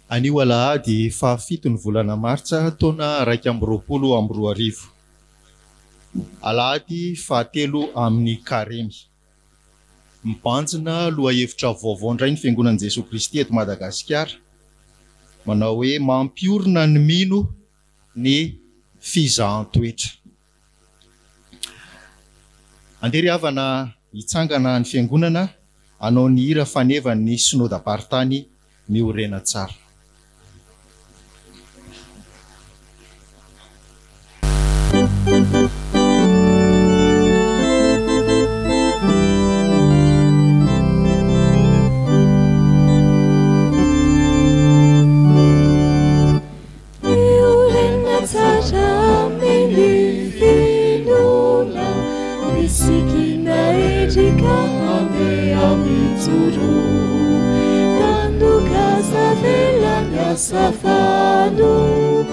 Anio Alahady 7 volana Martsa taona 2020. Alahady 7 amin'ny Karemy. Mibanjina lohahevitra vaovao indray ny Fiangonan'i Jesoa Kristy eto Madagasikara. Manao hoe mampiorina ny mino ny fizahan-toetra. Andery havana hitsangana ny fiangonana hanao ny hira fanevan'ny synodam-paritany miorena tsara. Safado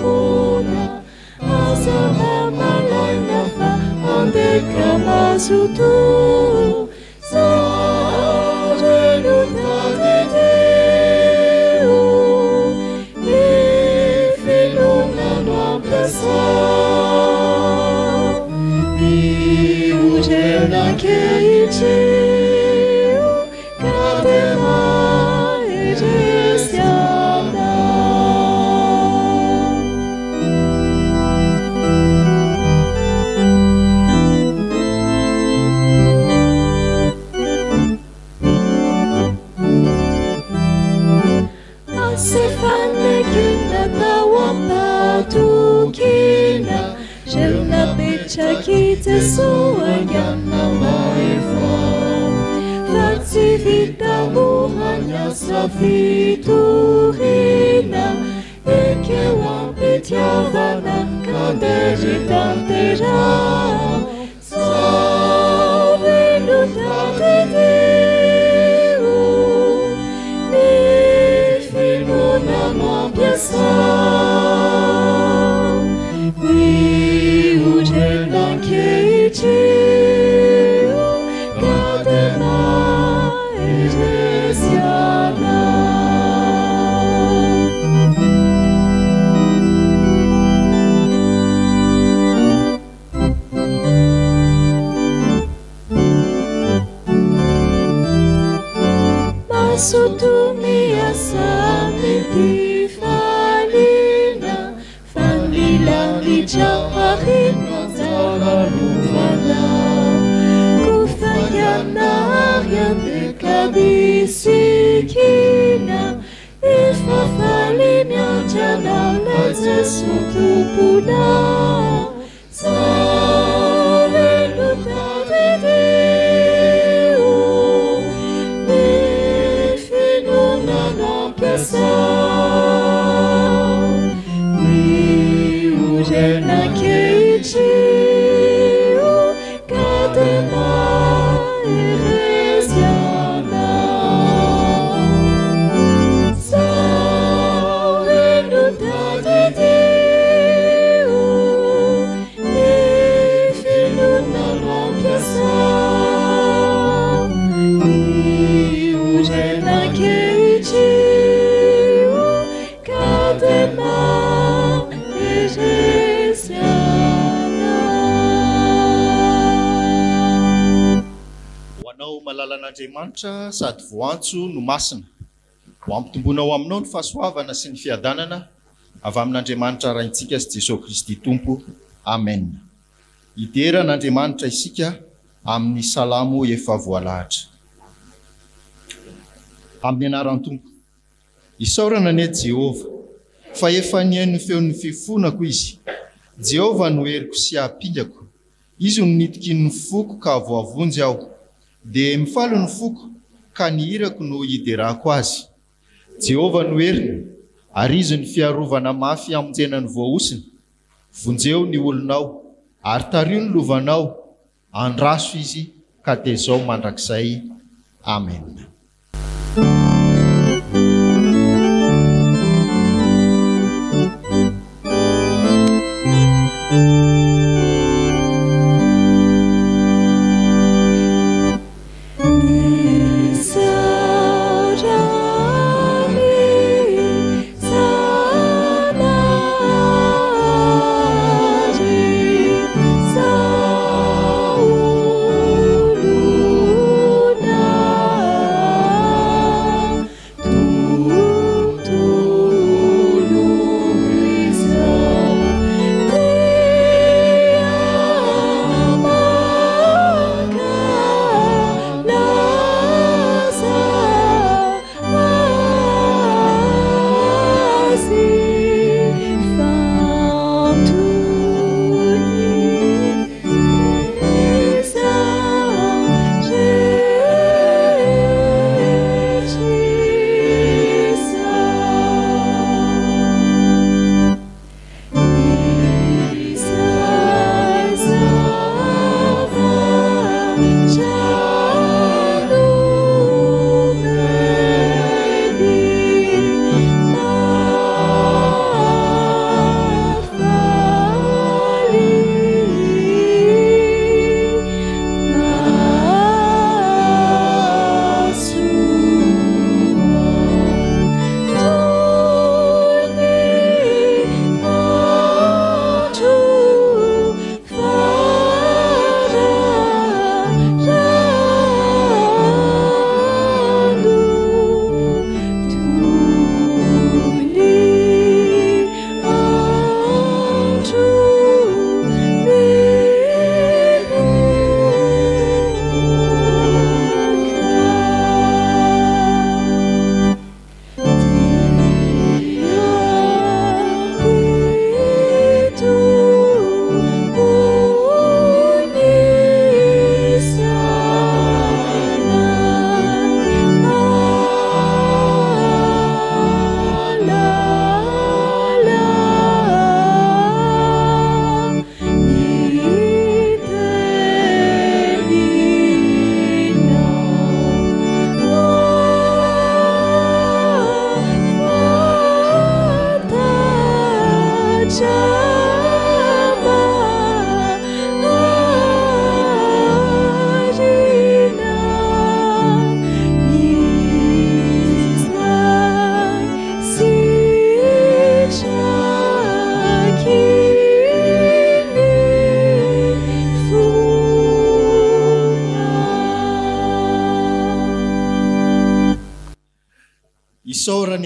puna asana malana fa andeka masutu sarelu tadideu ni filuna noampesa ni ujena keitiu katema ejesiana. Kita suayana maefa Fatsi vita buhanya safiturina Eke wampitiavana kanderi tantera Sarelu tatideu Ni filuna mampiasa Sutumi asami pifalina Famila kijaharin Mazaralufala Kufayana Ariane kabisikina Ifafalinya jana Leze sutupuna Sarelu tadideu Ni ujena keitiu katema eresiana Sarelu tadideu Ni filuna mampiasa Ni ujena keitiu katema Hoanao malalan'Andriamanitra sady voantso no masina. Ho ampitombonao aminao ny fahasoavana sy ny fiadanana avy amin'Andriamanitra raintsika sy Jesosy Kristy Tompo. Amen. Idera n'Andriamanitra isika amin'ny salamo efa voalahatra. Amin'ny anaran'ny Tompo. Isaorana anie Jehova, fa efa nihaino ny feon'ny fifonako izy. Jehova no heriko sy hampingako. Izy no nitokiny ny foko ka voavonjy aho. Dia mifaly ny foko ka ny hirako no hiderako azy. Jehova no heriny, ary izy ny fiarovana mafy amonjena ny voaosiny. Vonjeo ny olonao, ary tario ny lovanao, andraso izy ka tezao mandrakizay. Amen. Sarani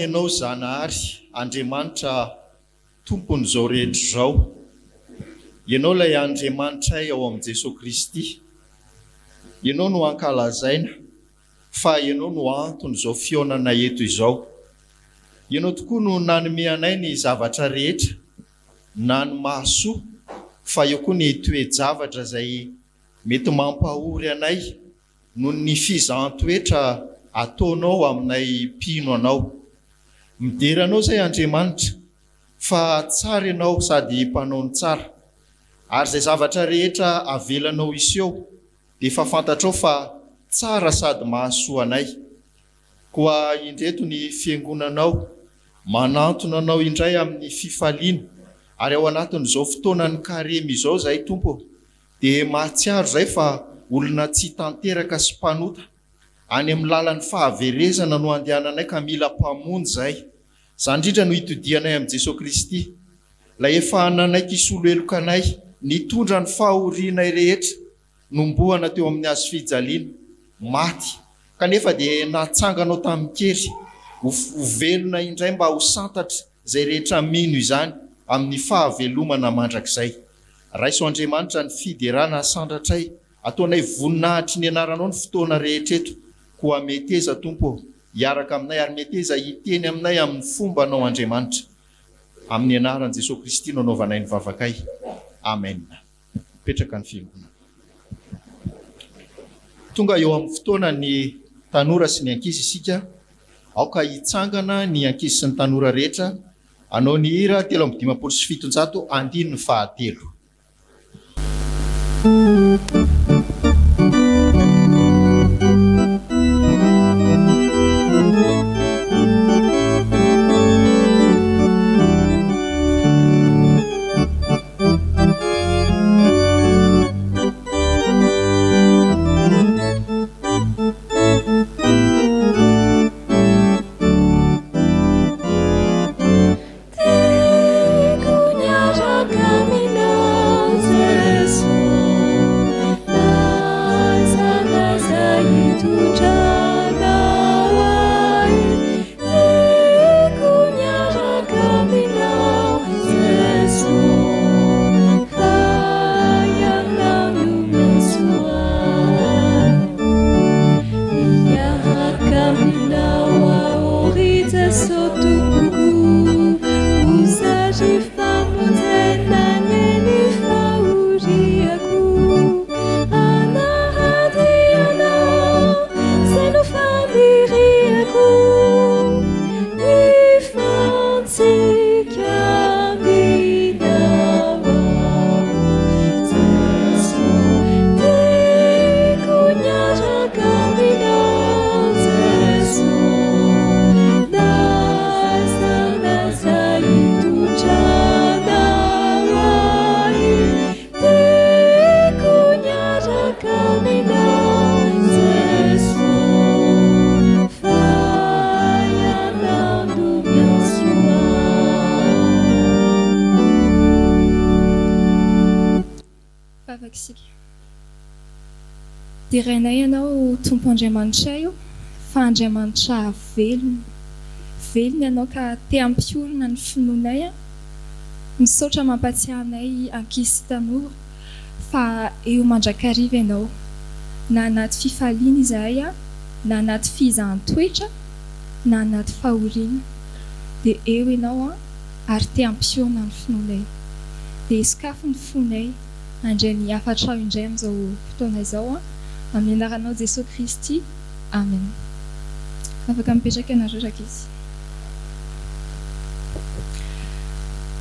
ianao zanahary Andriamanitra tompon'izao rehetra izao. Ianao ilay Andriamanitray ao amin'i Jesosy Kristy. Ianao no ankalazaina fa ianao no antony izao fionana eto izao. Ianao tokoa no nanome anay ny zavatra rehetra, na ny mahasoa, fa eo koa ny toe-javatra izay mety mampahory anay noho ny fizahanttoetra ataonao aminay mpino anao. Mideranao izay Andriamanitra fa tsara ianao sady mpanao ny tsara, ary izay zavatra rehetra avelanao iseho dia efa fantatrao fa tsara sady mahasoa anay. Koa indreto ny fiangonanao manantona anao indray amin'ny fifaliana, ary ao anatin'izao fotoanany karemy izao izay Tompo, dia mahatsiaro izay fa olona tsy tanteraka sy mpanota any amin'ny lalan'ny fahaverezana no andehananay ka mila mpamonjy izay. Izany indrindra no hitodianay amin'i Jesosy Kristy, ilay efa nanaiky isolo elokanay nitondra ny fahorianay rehetra, nombohana teo amin'ny hazo fijaliana, maty kanefa dia natsanganao tamin'ny kery, velona indray mba ho santatra izay rehetra mino izany amin'ny fahavelomana mandrakizay. Raiso Andriamanitra ny fiderana sandratray, ataonay voninahitry ny anaranao ny fotoana rehetra eto, koa meteza Tompo hiaraka aminay ary meteza hiteny aminay amin'ny fomba anao Andriamanitra. Amin'ny anaran'i Jesosy Kristy no anaovanay ny vavakay. Amen. Petraka ny fiangonana. Tonga eo amin'ny fotoana ny tanora sy ny ankizy isika, aoka hitsangana ny ankizy sy ny tanora rehetra, anao ny hira 3:7 andiny ny fahatelo. Direnay ianao Tompo Andriamanitra io fa Andriamanitra velona, velona ianao ka te ampiorina ny finoanay, misaotra mampatsiahy anay ankizy sy tanora fa eo mandrakariva ianao, na anaty fifaliana izahay na anaty fizahanttoetra na anaty fahoriana, dia eo ianao ary te ampiorina ny finoanay, dia iskafo ny fonay andray ny afatra indray amin'izao fotoana izao amin'ny anaranao Jesosy Kristy. Amen. Afaka mipetraka ianareo ankizy.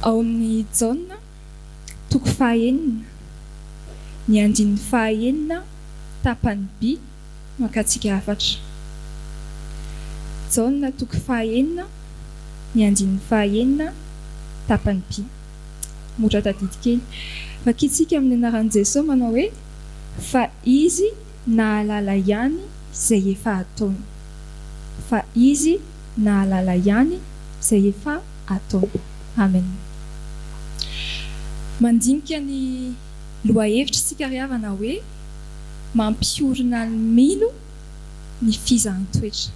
Ao amin'ny Jaona 9 ny andininy 9 tapany B makatsika afatra. Jaona 9 ny andininy 9 tapany B. Motra tadidy kely. Vakitsika amin'ny anaran'i Jesosy manao hoe fa izy nahalala ihany izay efa ataony. Fa izy nahalala ihany izay efa ataony. Amen. Mandinika ny lohahevitra sika riavana hoe mampiorina ny mino ny fizahanttoetra.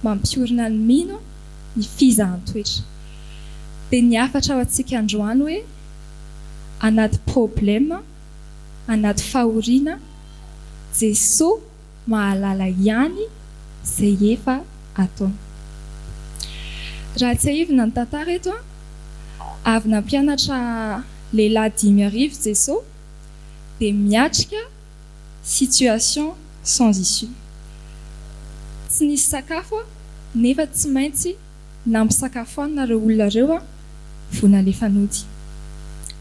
Mampiorina ny mino ny fizahan-toetra. Dia ny afatra ao antsika androany hoe anaty problema, anaty fahoriana, Jesosy mahalala ihany izay efa ataony. Raha tsy ahivina ny tantara eto avy nampianatra lehilahy 5 Jesosy dia miatrika situation sans issue. Tsy nisy sakafo nefa tsy maintsy nampisakafoanina ireo olona ireo vona le fanody.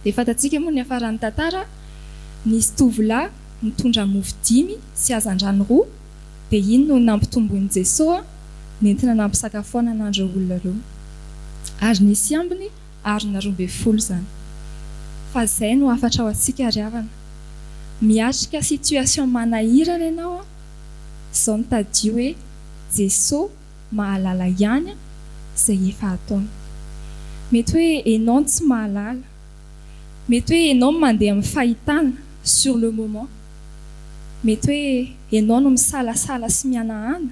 Dia fantatsika moa ny afaran'ny tantara, nisy tovolahy mitondra mofo 5 sy hazan-drano 2 dia iny no nampitombon'i Jesosy nentina nampisakafoanana andreo olona ireo. Ary nisy ambiny arina 12 zany. Fa izay no afatra ao antsika ry havana. Miatrika situation manahirana ianao izao nitadio hoe Jesosy mahalala ihany izay efa ataony. Mety hoe ianao tsy mahalala, mety hoe ianao mandeha amin'ny fahitana sur le moment, mety hoe ianao no misalasala sy mianahana,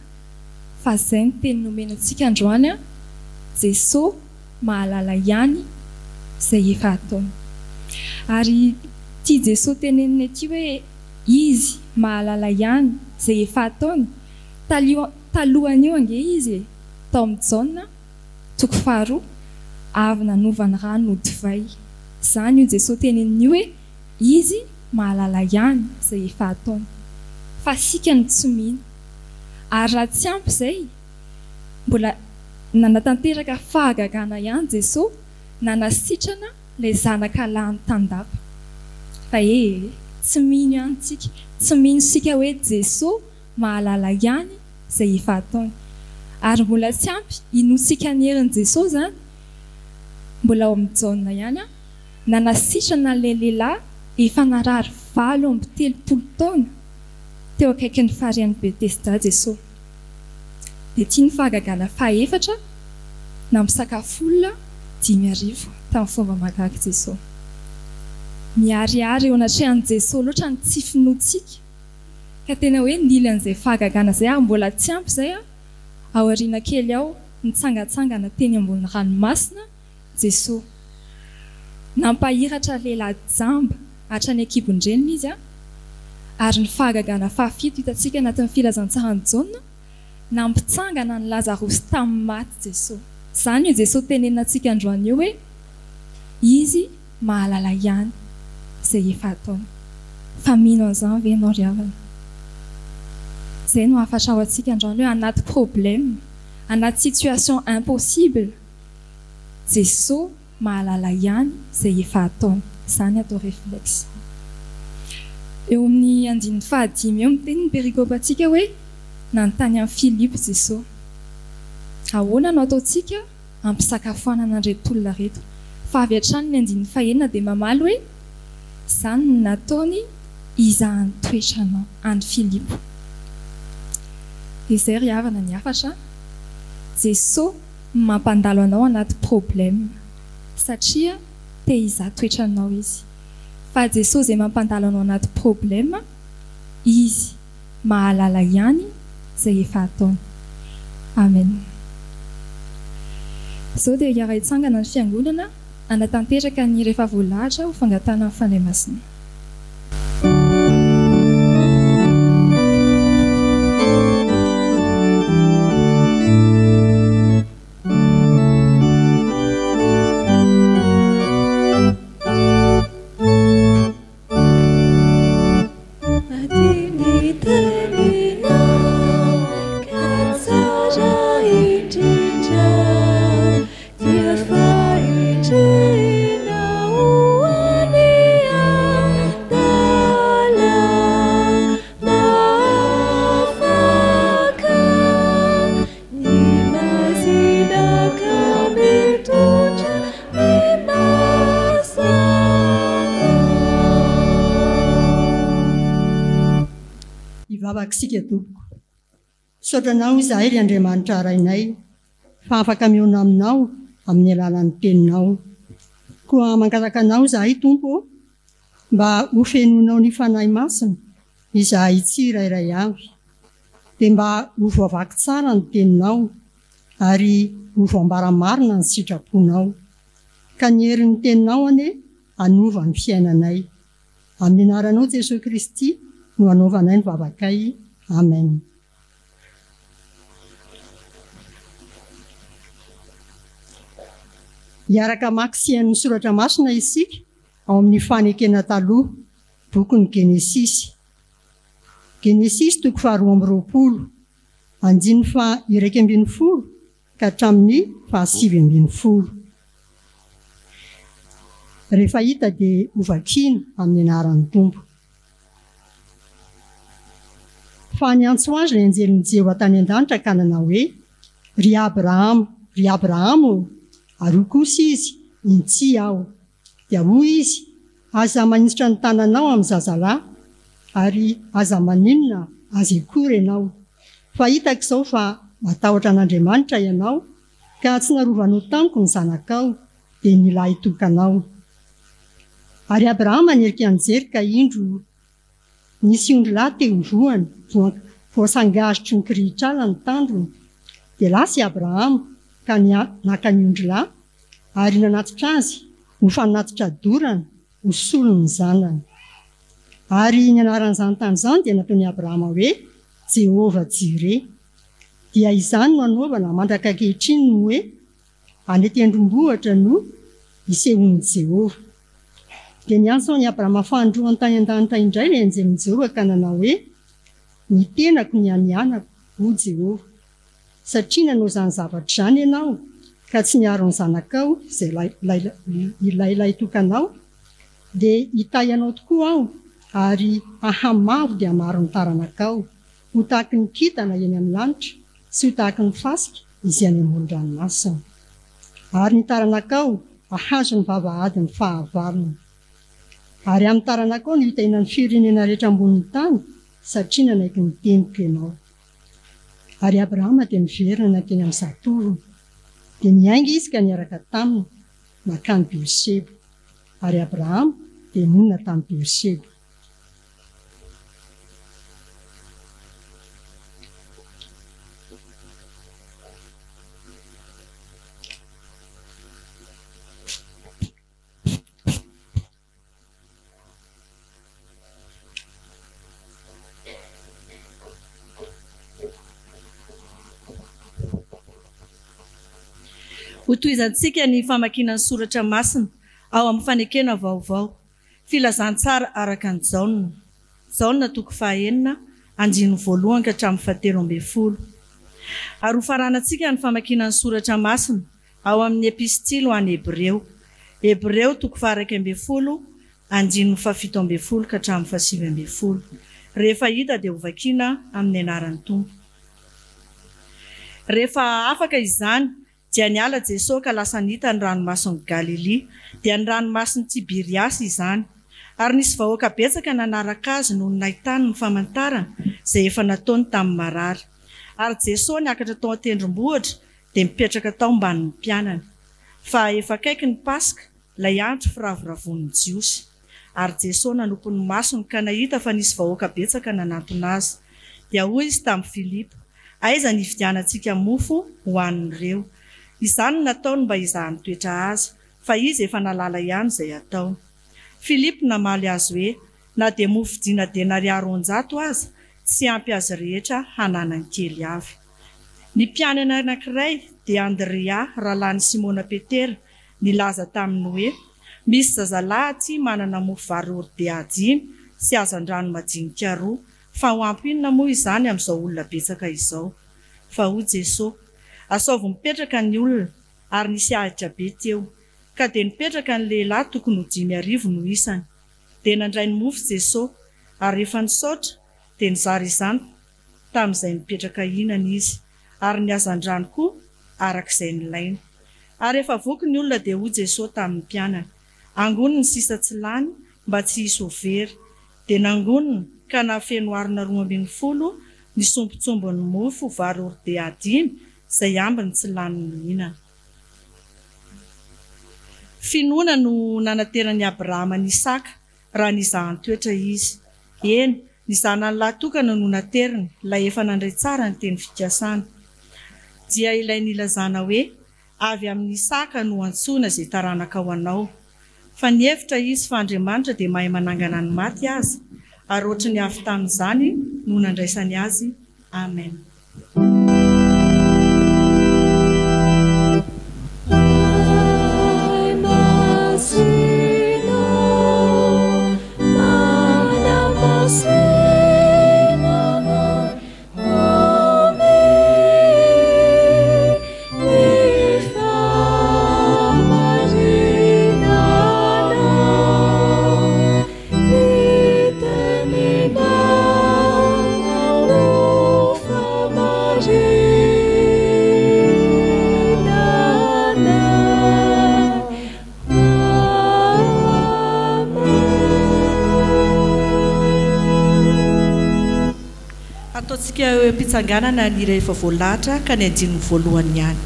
fa izay ny teny nomenantsika androany Jesosy mahalala ihany izay efa ataony. Ary tia Jesosy teneniny ety hoe izy mahalala ihany izay efa ataony. Talohan'io ange izy tao amin'ny Jaona 2 avy nanovany rano ho divay. Izany io Jesosy teneniny hoe izy mahalala ihany izay efa ataony. Fa sika ny tsy mino. Ary raha tsy ampy izay, mbola nanatanteraka fahagagana ihany Jesosy, nanasitrana ilay zanaka lahiny tandapa. Fa tsy mino ihany tsika, tsy mino sika hoe Jesosy mahalala ihany izay efa ataony. Ary mbola tsy ampy inotsika ny herin'i Jesosy zany, mbola ao amin'ny Jaona ihany nanasitrana ilay lehilahy efa narary 7 taona teo akaiky ny farihan'ny Betesda Jesosy. Dia tia ny fahagagana faha-4 nampisakafo olona 5,000 tamin'ny fomba mahagaga Jesosy. Miharihary eo anatrehan'i Jesosy loatra ny tsy finoantsika, ka tena hoe nilan'izay fahagagana izay mbola tsy ampy izay ao aoriana kely ao nitsangatsangana teny ambony ranomasina Jesosy. Nampahiratra lehilahy jamba hatrany an-kibon-dreniny izy ary ny fahagagana faha-7 hitantsika anatin'ny filazantsarany Jaona, nampitsangana ny Lazarosy tamin'ny maty Jesosy. Izany io Jesosy teneninantsika androany io hoe izy mahalala ihany izay efa ataony. Fa mino an'izany ve ianao ry havana? Izay no afatra ao antsika androany hoe anaty problème, anaty situation impossible, Jesosy mahalala ihany izay efa ataony. Izany atao réflexe. Eo amin'ny 5 eo miteny ny perikôpantsika hoe nanontany amin'ny Filipo Jesosy, ahoana no ataontsika ampisakafoanana an'ireto olona reto? Fa avy hatrany ny 9 dia mamaly hoe izany no nataony izahan'ny toetranao any Filipo. Dia izay ry havana ny afatra, Jesosy mampandalo anao anaty problème satria te hizaha toetranao izy. Fa Jesosy izay mampandalo anao anaty problème, izy mahalala ihany izay efa ataony. Amen. Izao dia hiara hitsangana ny fiangonana anatanteraka ny rehefa voalahatra ho fangatana amin'ny fandray masina. Sika tompoko, saotranao izahay ry Andriamanitra arainay fa afaka miona aminao amin'ny alalan'ny teninao. Koa mangataka anao izahay Tompo mba ho fenonao ny fanahy masina izahay tsy irairay avy, dia mba ho voavaky tsara ny teninao ary hovoambara marina ny sitraponao ka ny herin'ny teninao ane anova ny fiainanay. Amin'ny anaranao Jesosy Kristy no anaovanay ny vavakay. Amen. Hiaraka maksian'ny soratra masina isika ao amin'ny fanekena taloha bokyny Genesisy. Genesisy 2:20, andiny fa 9:10 ka hatramin'ny 7:10. Rehefa hita dia hovakina amin'ny anaran'ny Tompo. Fa niantso azy ny anjelin'i Jehovah tany an-danitra ka nanao hoe: ry Abrahamo, ary kosa izy intsy aho. Dia hoy izy: aza manisitra ny tananao amin'ny zazalahy, ary aza maninona aza akory ianao. Fa hitako izao fa matahotra an'Andriamanitra ianao, ka tsy narovanao tamiko ny zanakao, dia nila hitokanao. Ary Abrahama nerika nijery ka indro nisy ondry lahy teo voany, voasangazotry ny kirihitr'ala ny tandrony. Dia lasa i Abrahama ka naka ny ondry lahy, ary nanatitra azy ho fanatitra dorana ho solony ny zanany. Ary ny anaran'izany tany izany dia nataon'i Abrahama hoe Jehovah Jireh. Dia izany no anaovana mandraka ankehitriny no hoe any tendrombohitra no isehon'i Jehovah. Dia niantso ny Abrahama fandroany tany an-danitra indray ilay anjelin'i Jehovah ka nanao hoe: ny tenako ny anianako ho Jehovah, satria nanao izany zavatra izany ianao ka tsy niaro ny zanakao izay ilay tokanao, dia hitay anao tokoa aho, ary ahamaro dia maro ny taranakao, ho tahaky ny kintana eny amin'ny lanitra sy ho tahaky ny fasika izy any amoron-dranomasina. Ary ny taranakao ahazo ny vavahady ny fahavalony. Ary amin'ny taranakao no hitaina ny firenena rehetra ambonin'ny tany, satria nanaiky ny teniko ianao. Ary Abrahama dia miverina nakeny amin'ny zatoviny, dia niainga izy ka niaraka taminy nakany Beerseba. Ary Abrahama dia monina tamin'ny Beerseba. Ho toizantsika ny famakiana ny soratra masina ao amin'ny fanekena vaovao. Filazantsara araka ny Jaona. Jaona 9:1 andiny voalohany ka hatramin'ny 7:10. Ary ho faranantsika ny famakiana ny soratra masina ao amin'ny epistily ho an'ny Hebreo. Hebreo 1:12 andiny 17 ka hatramin'ny 7:10. Rehefa hita dia hovakiana amin'ny anaran'ny Tompo. Rehefa afaka izany dia niala Jesosy ka lasa nita ny ranomasiny Galilea, dia ny ranomasiny Tiberias izany. Ary nisy vahoaka betsaka nanaraka azy noho nahitany ny famantarana izay efa nataony tamin'ny marary. Ary Jesosy niakatra tao an-tendrombohitra dia mipetraka tao ambanin'ny mpianany. Fa efa akaiky ny Paska, ilay andro firavoravon'ny Jiosy. Ary Jesosy nanompo ny masony ka nahita fa nisy vahoaka betsaka nanantona azy. Dia hoy izy tamin'i Filipo: aiza ny hividianantsika mofo ho an'ireo? Izany nataony mba izahany toetra azy, fa izy efa nalala ihany izay ataony. Filipo namaly azy hoe: na dia mofo dina denariary 100 aza, tsy ampy azy rehetra hananany kely avy. Ny mpianana anankiray dia Andrea, rahalahy Simona Petera, nilaza taminy hoe: misy zazalahy aty manana mofo vary ordia 5 sy hazan-drano majinika 2, fa ho ampy inona moa izany amin'izao olona betsaka izao? Fa ho Jesosy: asaovy mipetraka ny olona, ary nisy ahitra be teo, ka dia nipetraka ny lehilahy tokony ho 5,000 no isany. Dia nandray ny mofo Jesosy, ary rehefa nisaotra dia nizara izany tamin'izay nipetraka hinana izy, ary ny hazan-drano koa arak'izay nilainy. Ary rehefa voky ny olona dia ho Jesosy tamin'ny mpianany: angoniny ny sisa tsy lany mba tsy hisy ho very. Dia nangoniny ka nafeno arina 12 ny sombotsombon'ny mofo vary ordia 5 izay ambiny tsy lany mihinana. Finoana no nanateran'i Abrahama ny Isaka raha nizahany toetra izy. Eny, nizahana ny lahy tokana no nateriny, ilay efa nandray tsara ny teny fikasana. dia ilay nilazana hoe avy amin'ny saka no antsoina izay taranaka ho anao, fa ny hevitra izy fa Andriamanitra dia mahay manangana ny maty azy, ary ohatry ny avy tamin'izany no nandraisany azy. Amen. Ataontsika mpitsanganana ny iray efa voalahatra ka ny andininy voalohany ihany.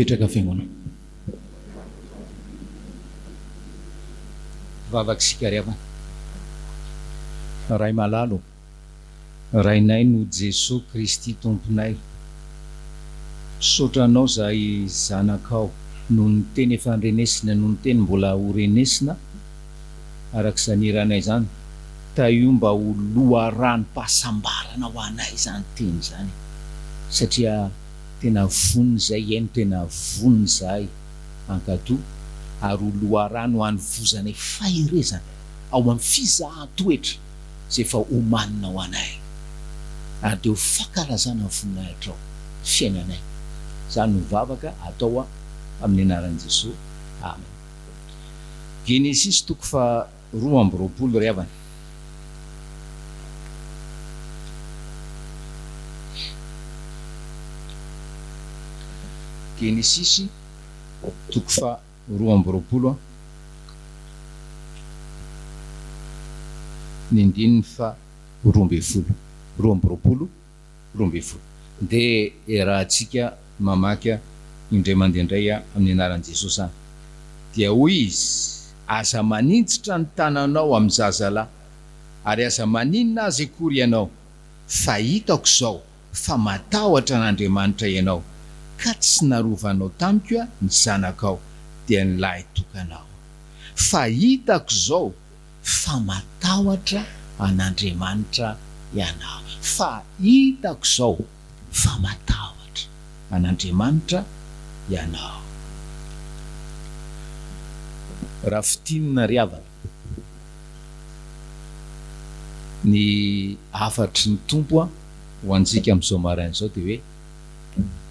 Petraka fiangonana. Vavaka sikariavana. Ray malalo. Rainay no Jesosy Kristy tomponay. Sotranao zay zanakao no ny teny efa andrenesina no ny teny mbola ho renesina arak'izany iranay zany. Ta io mba ho loharan-pahasambarana ho anay zany teny zany. Satria tena voniny zay eny tena voniny zay ankato ary ho loharano ho an'ny vozanay faherezana ao amin'ny fizahan-toetra zay efa omanina ho anay ary dia ho fankalazana ny voninay hatrao fiainanay. Zany no vavaka atao amin'ny anaran'i Jesosy. Amen. Genesis 2:20 ry havana. Genesis 2:20 ny andininy fa 20 dia rahantsika mamaky indray mandehandray amin'ny anaran'i Jesosy any. Dia hoy izy, aza manintsitra ny tananao amin'ny zazalahy ary aza maninona azy akory ianao, fa hitako zao fa matahotra n'Andriamanitra ianao ka tsy narovanao tamiko ny zanakao dia ny lahy tokanao. Fa hitako zao fa matahotra an'Andriamanitra ianao. Fa hitako zao fa matahotra an'Andriamanitra ianao. Raha fitinina ry havana ny afatry ny tompo ho antsika amin'izao maraina zao dia hoe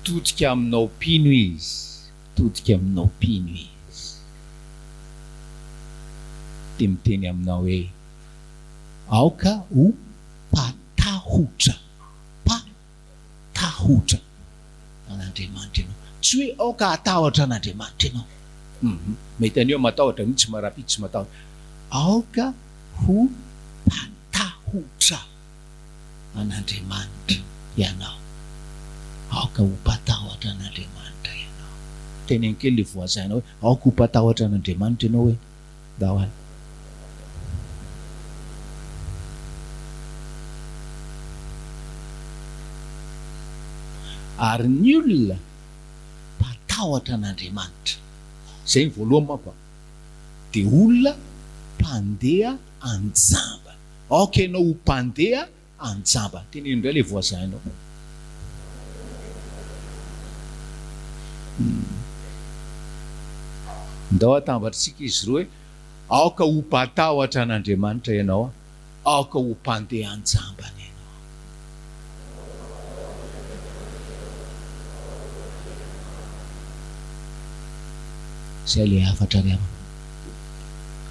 todika aminao pino izy, todika aminao pino izy. Dia miteny aminao hoe aoka ho patahotra an'Andriamanitra ianao. Tsy hoe aoka atahotra an'Andriamanitra ianao. Mety anio matahotra mihitsy marapitsy tsy matahotra. Aoka ho patahotra an'Andriamanitra ianao. Aoka ho patahotra an'Andriamanitra ianao. Teny kely le voazahina hoe aoka ho patahotra an'Andriamanitra ianao hoe dahoany. Ary ny olona patahotra an'Andriamanitra zay ny voalohany mapa dia olona mpandeha anjamba. Aoka ianao ho mpandeha anjamba. Teny indray le voazahinao. ndao atambatritsika izy roa hoe aoka ho mpatahotra an'Andriamanitra ianao, aoka ho mpandeha anjambany ianao. Zay le afatra ry amana.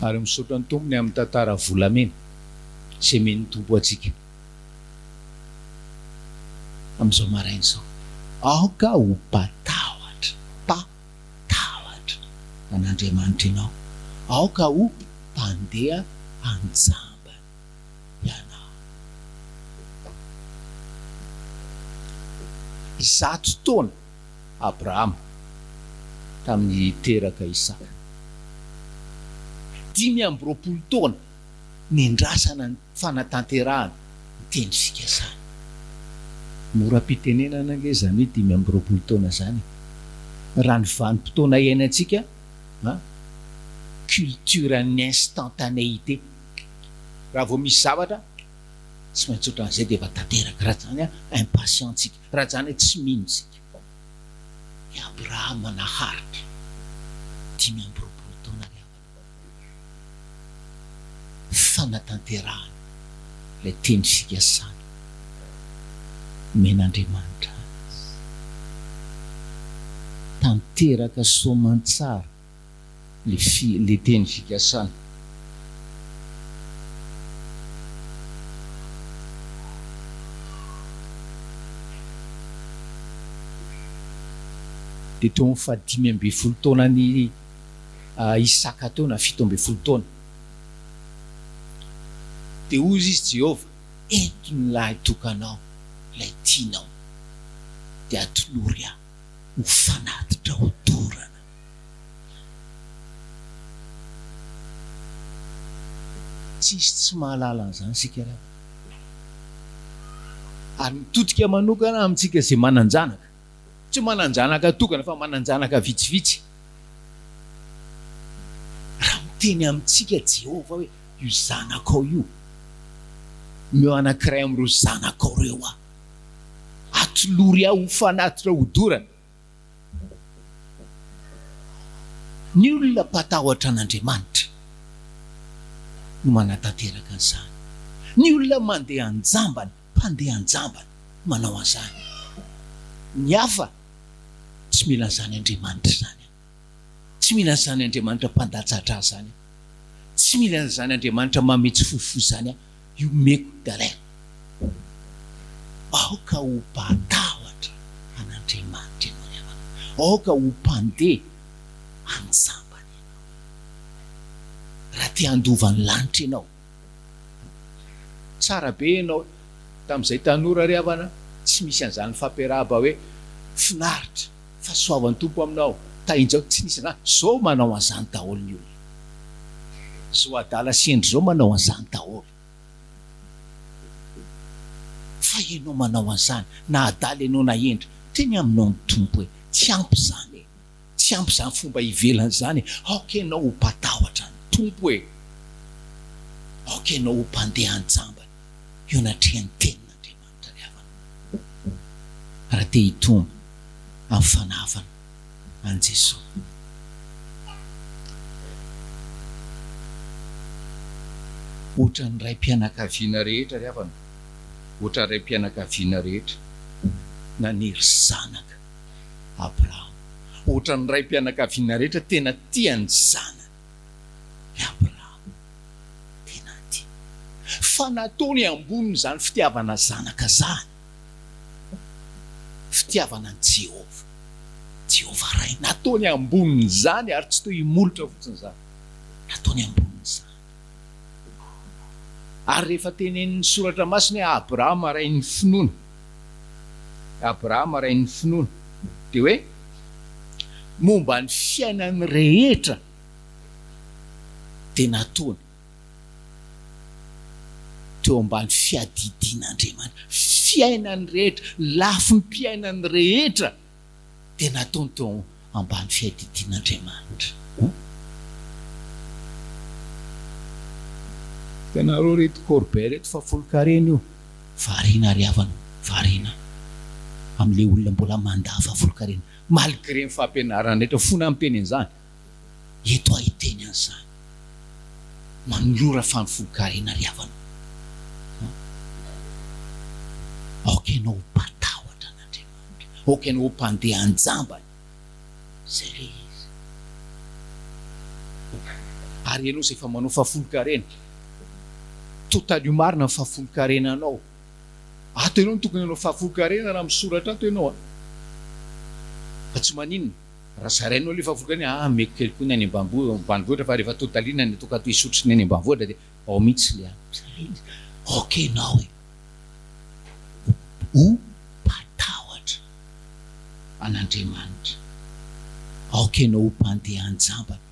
Ary misaotra ny tompony amin'ny tantara volamena sy meny tompo atsika amin'izao maraina izao. Aoka ho mpatahotra an'Andriamanitra ianao, aoka ho mpandeha anjambany ianao. 100 taona Abrahama tamin'ny teraka Isaka, 520 taona nendrasana ny fanatanterahana ny teny fikasana. Mora-pitenenana ange zany hoe 520 taona zany. Raha ny vanim-potoana iainantsika, culture ny instantanéité. Raha vao misy zavatra tsy maintsy ohatran'izay dia efa tanteraka. Raha zany impatientsika, raha zany tsy minotsika. I Abrahama naharitra 520 taona ry havana. Fanatanterahana ilay teny fikasana men'Andriamanitra azy. Tanteraka soamantsara le teny fikasana. Dia teo amin'ny 5 taona ny Isaka teo na 7 taona. Dia ozy izy Jehova, eto ny lahy tokanao, ilay tianao, dia atolory aho ho fanatitra ho dorana. Tsisy tsy mahalala an'izany sika raha. Ary mitodika manokana amintsika izay mananjanaka. Tsy mananjanaka tokana fa mananjanaka vitsivitsy. Raha miteny amintsika Jehova hoe io zanakao io, meo anankiray amin'ireo zanakao reo aho, atolory aho ho fanatitra ho dorana. Ny olona mpatahotra an'Andriamanitra no manatanteraka an'izany. Ny olona mandeha anjambany, mpandeha anjambany manao an'izany. Ny hafa tsy mila an'izany Andriamanitra zany, tsy mila an'izany Andriamanitra mpandatsatra azy zany, tsy mila an'izany Andriamanitra mametsy fofo zany. Io meko dalay. Aoka ho mpatahotra an'Andriamanitra ianao ry havana, aoka ho mpandeha anjambany ianao. Raha te handova ny lanitra ianao, tsara be ianao tamin'izay tanora ry havana, tsy misy an'izany fampiarahaba hoe finaritra fahasoavan'ny Tompo aminao, tainjao tsy nisy an'izany. Zao manao an'izany daholo ny olona. Zao adala sendry zao manao an'izany daholo. Fa ianao manao an'izany, na adala ianao na endry, teny aminao ny Tompo hoe tsy ampy zany, tsy ampy zany fomba hivelana zany. Aoka ianao ho mpatahotra ny Tompo hoe, aoka ianao ho mpandeha anjambany. Io natrehan'ny tenin'Andriamanitra ry havana. Raha te hitomba amin'ny fanavana an' Jesosy. Ohatra ny ray mpianakaviana rehetra ry havana, ohatra ray mpianakaviana rehetra naniry zanaka Abrahama. Ohatra ny ray mpianakaviana rehetra tena tiany zanany i Abrahama, tena tia. Fa nataony amboniny zany fitiavana zanaka zany, fitiavana ny Jehova. Jehova ray nataony amboniny zany ary tsy toy himolotra fotsiny zany, nataony amboniny zany. Ary rehefa tenenin'ny soratra masina hoe Abrahama ray ny finoana, Abrahama ray ny finoana, dia hoe momba ny fiainany rehetra dia nataony teo ambany fiadidian'Andriamanitra. Fiainany rehetra, lafy ny mpiainany rehetra dia nataony teo ambany fiadidian'Andriamanitra. Tanareo reto Corbeil reto fa folo-karena io, variana ry havana, variana amin'ilay olona mbola mandafa folo-karena, malgré ny fampianarana rehetra fona amin'ny teny an'izany. eto ahiteny an'izany manolora fanifolokarena ry havana aoka ianao mpatahotra an'Andriamanitra aoka ianao mpandeha anjambany zay le izy ary ianao zay efa manao fahafolokarena totaly marina ny fahafolokarena anao ato ianao no tokony anao fahafolokarena raha misoratra ato ianao fa tsy maninona raha zarainao le fahafolokarena meko kely koa ny any ambanivohitra fa rehefa totalina ny toka to isotry ny any ambanivohitra dia ao mihitsy le aoka ianao ho mpatahotra an'Andriamanitra aoka ianao ho mpandeha anjambany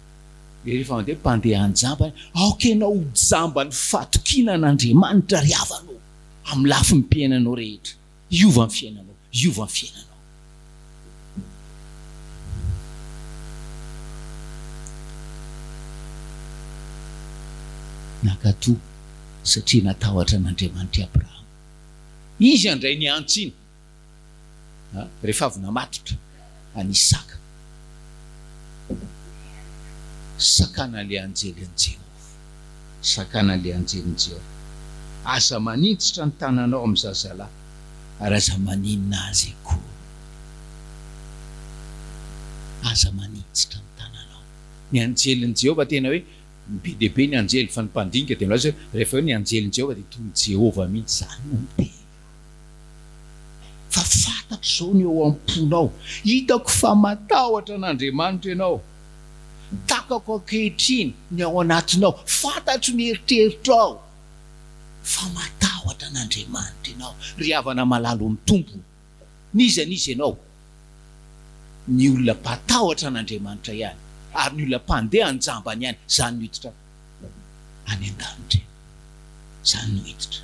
rehefa mandeha mpandeha anjambany aoka ianao ho jambany fatokina an'Andriamanitra ry havanao amin'ny lafiny mpiainanao rehetra iova ny fiainanao iova ny fiainanao nakato satria natahotra an'Andriamanitra Abrahama izy andray ny antsiny rehefa avy namatotra any Isaka sakana le anjelin Jehova sakana le anjelin Jehova aza manitsitra ny tananao amin'ny zazalahy ary aza maninona azy koa aza manitsitra ny tananao ny anjelin Jehova tena hoe be dehibe ny anjely fa ny mpandinika dia milaza rehefa hoe ny anjelin Jehova dia toy ny Jehova mihitsy zany no miteny fa fantatro zao ny eo am-ponao hitako fa matahotra an'Andriamanitra ianao takako ankehitriny ny ao anatinao fantatro ny eritreritrao fa matahotra an'Andriamanitra ianao ry havana malalo amin'ny tompo niza ianao ny olona mpatahotra an'Andriamanitra ihany ary ny olona mpandeha anjambany ihany zany no hiditra any an-danitra zany no hiditra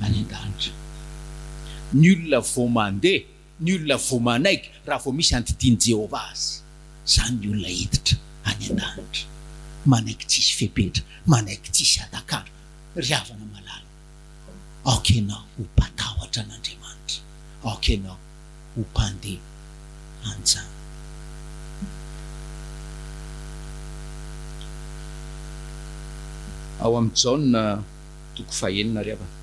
any an-danitra ny olona vao mandeha ny olona vao manaiky raha vao misy antidiany Jehova azy zany ny olona hiditra any an-danitra manaiky tsisy fepetra manaiky tsisy atakandro ry havana malala aoka ianao ho mpatahotra an'Andriamanitra aoka ianao ho mpandeha anjamba ao amin'ny Jaona toko fahenina ry havana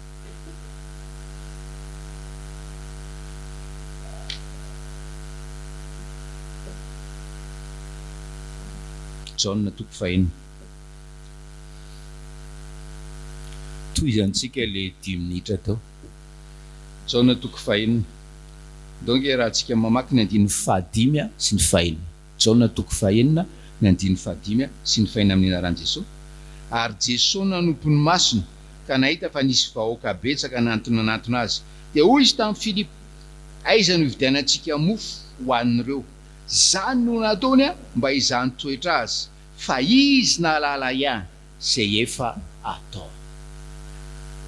Jaona toko fahenina toy izantsika le 10 minitra tao Jaona toko fahenina donc raha antsika mamaky ny andiny fahadimy sy ny fahenina Jaona toko fahenina ny andiny fahadimy sy ny fahenina amin'ny anaran'i Jesosy ary Jesosy nanompo ny masony ka nahita fa nisy vahoaka betsaka nanantona azy dia hoy izy tamin'ny Filipo aiza no ividianantsika mofo ho an'ireo zany no nataony mba izany toetra azy fa izy nalala ihany zay efa atao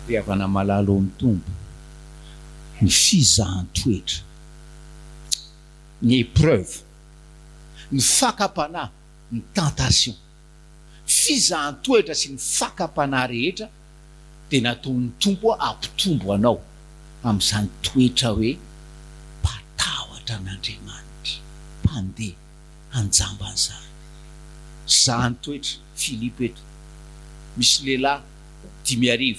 ry havana malalo amin'ny tombo ny fizahan-toetra ny épreuve ny fakapanahy ny tentation fizahan-toetra sy ny fakapanahy rehetra dia nataon'ny tompo ampitombo anao amin'izany toetra hoe mpatahotra an'Andriamanitra mpandeha anjamban'izany zany toetra Filipo eto misy lehilahy 10,000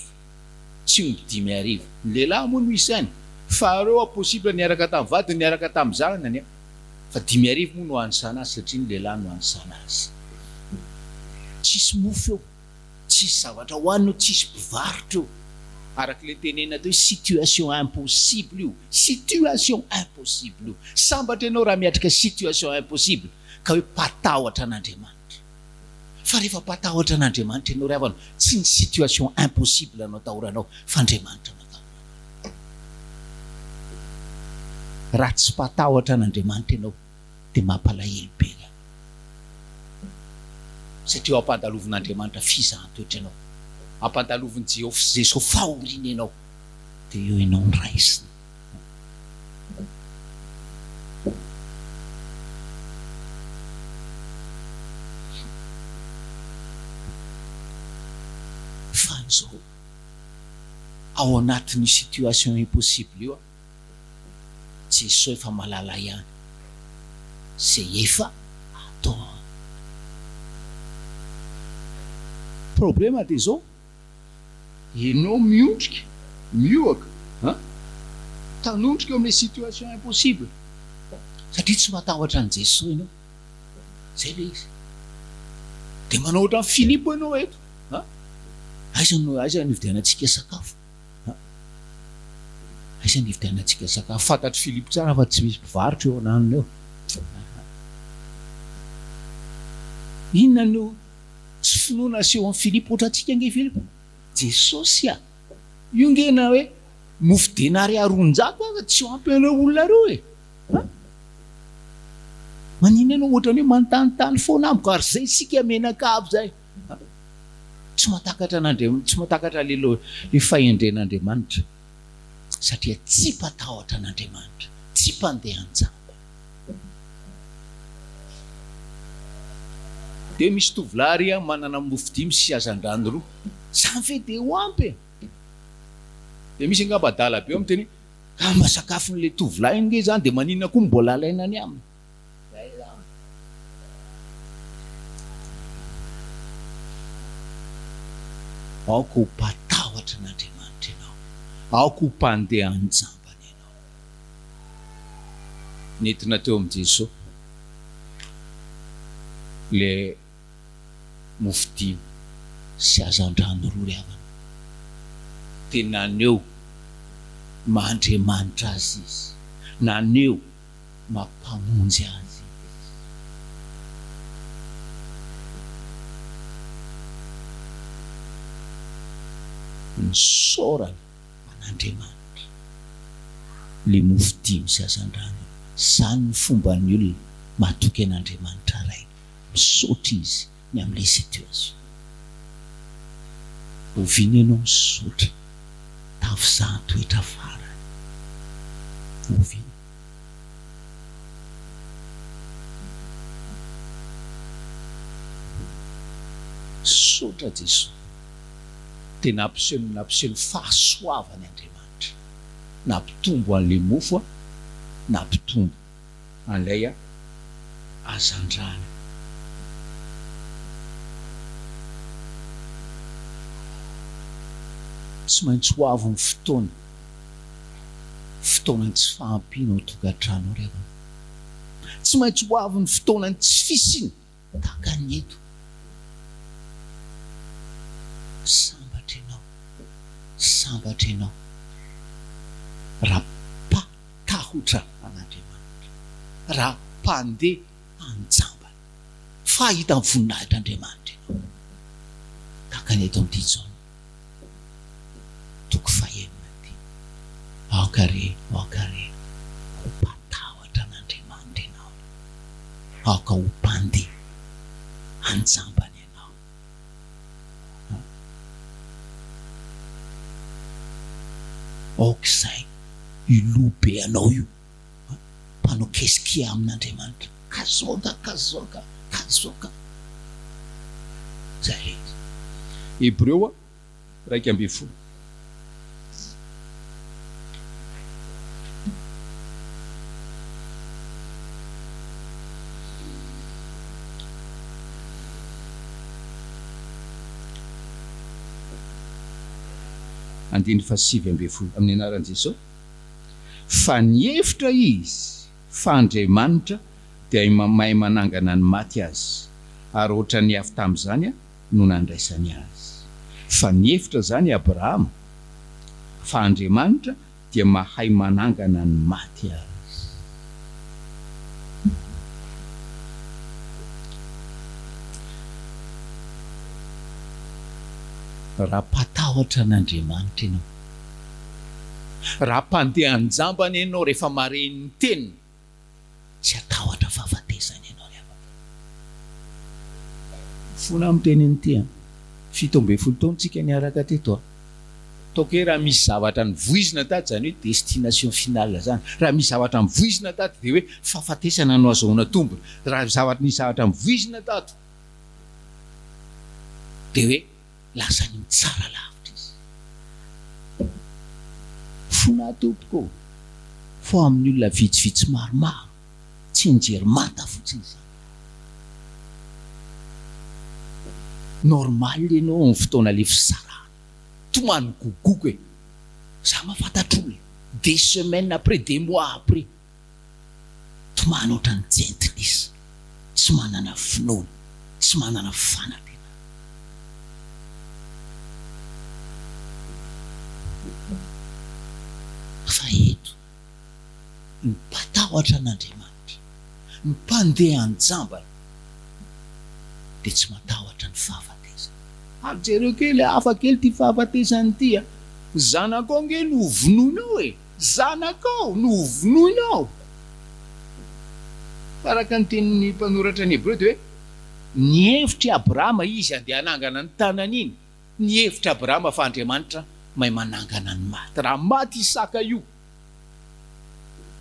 tsy omby 10,000 ny lehilahy moa no misy any fa ireo possible niaraka tamin'ny vadiny niaraka tamin'ny zanany fa 10,000 moa no an'izany azy satria ny lehilahy no an'izany azy tsisy mofo eo tsisy zavatra hoanino tsisy mpivarotra eo araka le tenena teo situation impossible io situation impossible io sambatra ianao raha miatrika situation impossible ka hoe mpatahotra an'Andriamanitra fa rehefa mpatahotra an'Andriamanitra ianao ry havana tsy ny situation impossible anao tahoranao fa Andriamanitra anao tahoranao raha tsy mpatahotra an'Andriamanitra ianao dia mampalahelo be satria ampandalovin'Andriamanitra fizahan-toetra ianao ampandalovin'i Jesosy fahoriana ianao dia eo ianao ny raisina fa an'izao ao anatin'ny situation impossible io Jesosy efa malala ihany zay efa atao problema dia zao ianao miondrika mioaka tanondrika eo amin'ilay situation impossible satria tsy matahotra an' Jesosy ianao zay le izy dia manao ohatran'ny Filipo ianao eto aiza nividianantsika sakafo aiza nividianantsika sakafo fantatry Filipo tsara fa tsy misy mpivarotra eo ananiny eo inona no tsy finoana aseho amin'ny Filipo ohatra antsika nge Filipo Jesosy io ngena hoe mofo denary 400 tsy ho ampy anao olona reo manina anao ohatrany hoe manontanytany foana amiko ary zay sika menakavo zay tsy matakatra n'Andriamanitra tsy matakatra le fahendren'Andriamanitra satria tsy mpatahotra n'Andriamanitra tsy mpandeha an-jamba dia misy tovolahy manana mofo 5 sy azan-drano 2 samy fe dia ho ampy dia misy angamba adala be amin'ny teny mba sakafon'le tovolahy nge zany dia manina koa mbola alainany aminy aoko ho mpatahotra n'Andriamanitra ianao aoko ho mpandeha an-jambany ianao nentina teo amin'i Jesosy le mofo 5 sy azan-drano 2 ry havana dia naneo mahandriamanitra azy izy naneo mampamonjy azy ny saorana an'Andriamanitra le mofo 5 sy azan-drano zany ny fomba ny olona matoky an'Andriamanitra ray misaotra izy ny amin'ilay situation oviana ianao misaotra tafizaha toetra farany oviana saotra Jesosy dia nampiseho fahasoavany Andriamanitra nampitombo an'le mofo nampitombo an'ilay azan-drano tsy maintsy ho avy ny fotoanany tsy fahampiana ho tokantrano revana tsy maintsy ho avy ny fotoanany tsy fisina tahaka ny eto sambatra ianao raha mpatahotra an'Andriamanitra raha mpandeha an-jambany fahita ny voninahitr'Andriamanitra ianao tahaka ny eto amin'ity zao toko fahenina ty aokare ho mpatahotra an'Andriamanitra ianao aoka ho mpandeha an-jambany aok'izay ilobe anao io mpanao keskia amin'Andriamanitra kazoaka zay Hébreu 1:10 7:10 amin'ny anaran'i Jesosy fa niefitra izy fa Andriamanitra dia mahay manangana ny maty azy ary ohatra ny avy tamin'izany no nandraisany azy fa niefitra zany Abrahama fa Andriamanitra dia mahay manangana ny maty azy raha mpatahotra n'Andriamanitra ianao raha mpandeha an-jambany ianao rehefa mareny ny teniny tsy atahotra fahafatesany ianao fona amin'ny teniny ty 17 taontsika niaraka teto taoko hoe raha misy zavatra nivoizina tato zany hoe destination finale zany raha misy zavatra mivoizina tato dia hoe fahafatesana no azahoana tombony raha misy zavatra mivoizina tato dia hoe lasa ny tsara lavitra izy fona tompoko fo amin'ny olona vitsivitsy maromaro tsy nijery mata fotsiny zany normal ianao ny fotoana le fisarahana tomany gogoko hoe za mafantatr'olona des semaines après des mois après tomany ohatra ny gentilisa tsy manana finoana tsy manana fanantena fa eto ny mpatahotra an'Andriamanitra ny mpandeha anjambana dia tsy matahotra ny fahafatesana. Ajereo kely hafa kely ty fahafatesany ty a zanakao nge no vonoinao e zanakao no vonoinao araka ny tenin'ny mpanoratra ny Hébreu dia hoe ny hevitry Abrahama izy andeha hanangana ny tanany iny ny hevitry Abrahama fa Andriamanitra mahay manangana ny maty raha maty Isaka io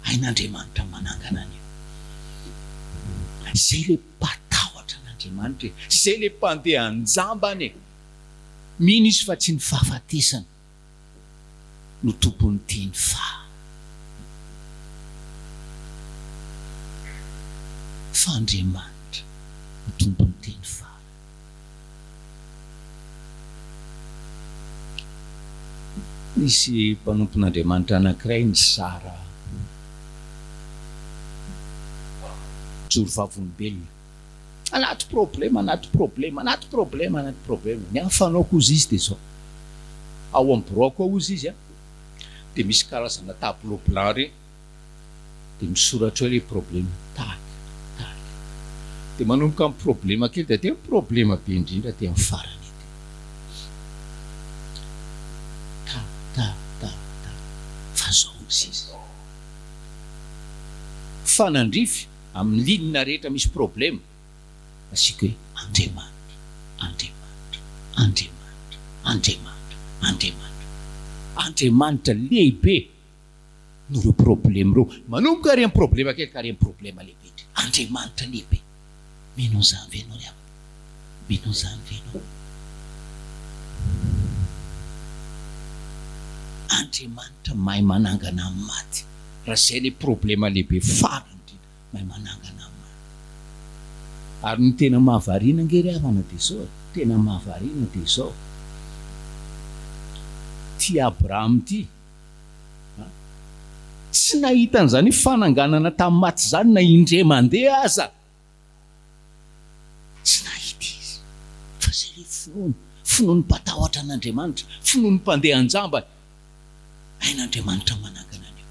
hain'Andriamanitra manangana an'io zay le mpatahotra n'Andriamanitra zay le mpandeha anjambany mino izy fa tsy ny fahafatesana no tompony teny fa Andriamanitra no tompony teny fa misy mpanompon'Andriamanitra anankiray ny Sara jorovavolombelona anaty problème ny afanao kozy izy dia zao ao amin'ny broko ao izy a dia misy karazana tableau blanc re dia misoratra hoe le problème taky dia manomboka amin'ny problème kely dia tena problème be indrindra dia amin'ny farany fa zao izy fanandrify amin'ny linina rehetra misy problème asika hoe Andriamanitra lehibe no reo problème reo manomboka ary amin'ny problème kely ka ary amin'ny problème lehibe Andriamanitra lehibe menao zany venao ry ama menao zany venao Andriamanitra mahay manangana amin'ny maty raha zay le problème lehibe farany mahay manangana amin'ny maty ary ny tena mahavariana ngery havana dia zao tena mahavariana dia zao ty Abraham ty tsy nahitan'izany fananganana tamin'ny maty zany na indray mandeha aza tsy nahita izy fa zay le finoany mpatahotra an'Andriamanitra finoany mpandeha anjamba hain'Andriamanitra manangana an'io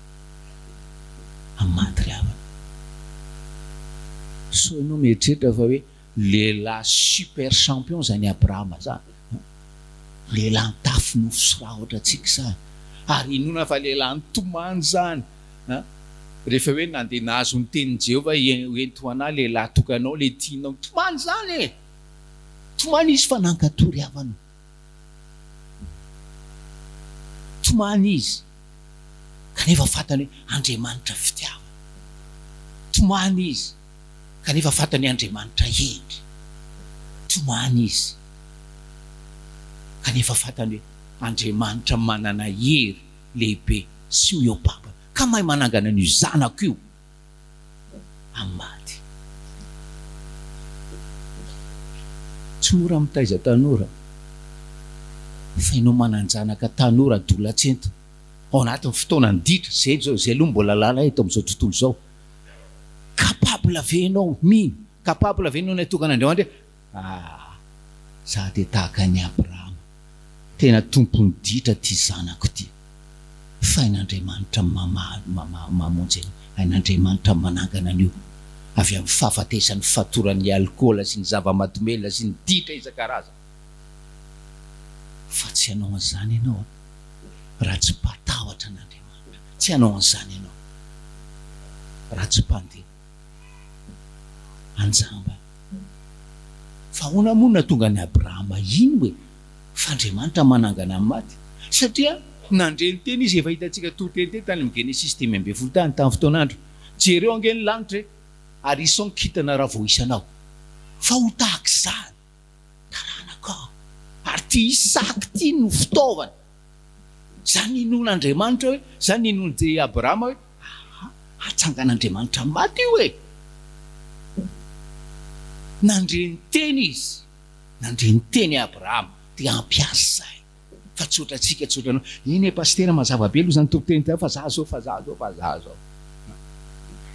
amin'ny maty ry havana so ianao mieritreritra fa hoe lehilahy super champion zany Abrahama zany lehilahy tafy nofosiraha ohatra antsika zany ary inona fa lehilahy ntomany zany rehefa hoe nandeha nahazo ny tenin'i Jehovah ento anahy lehilahy tokanao le tianao tomany zany e tomany izy fa nankatory havana tomany izy kanefa fantany hoe Andriamanitra fitiavana tomany izy kanefa fantany Andriamanitra endry tomany izy kanefa fantany hoe Andriamanitra manana hery lehibe sy miopapa ka mahay manangana n'io zanako io amin'ny maty tsy mora mitaiza tanora fa ianao mananjanaka tanora dolatsento ao anatin'ny fotoana ny ditra zay aloha mbola lala eto amin'izao tontolo zao capable venao mino capable venao natokan'Andriamanitra za dia tahaka ny Abrahama tena tompony ditra ty zanako ty fa hain'Andriamanitra mamonjy hain'Andriamanitra manangana an'io avy amin'ny fahafatesany fatoran'ny alcool sy ny zava-mahadomelina sy ny ditra isan-karazany fa tsy hanao an'izany ianao raha tsy mpatahotra an'Andriamanitra tsy hanao an'izany ianao raha tsy mpandeha anjamba fa hoana monina tonga ny Abrahama iny hoe fa Andriamanitra manangana amin'ny maty satria nandreny teny izy efa hitantsika toroteny tany amin'ny Genesis 10:20 tany tamin'ny fotoan'andro jereo angeny lanitra ary isao nkitana raha vao isanao fa ho tahaka izany taranakao ary ty Isaka ty no fitaovana zany ninon'Andriamanitra hoe zany ninon'je Abrahama hoe atsangan'Andriamanitra maty io e nandreny teny izy nandre ny teny Abrahama dia ampiasay fa tsotratsika tsotranao iny e pastera mazava be aloha zany tompoteny fa za zao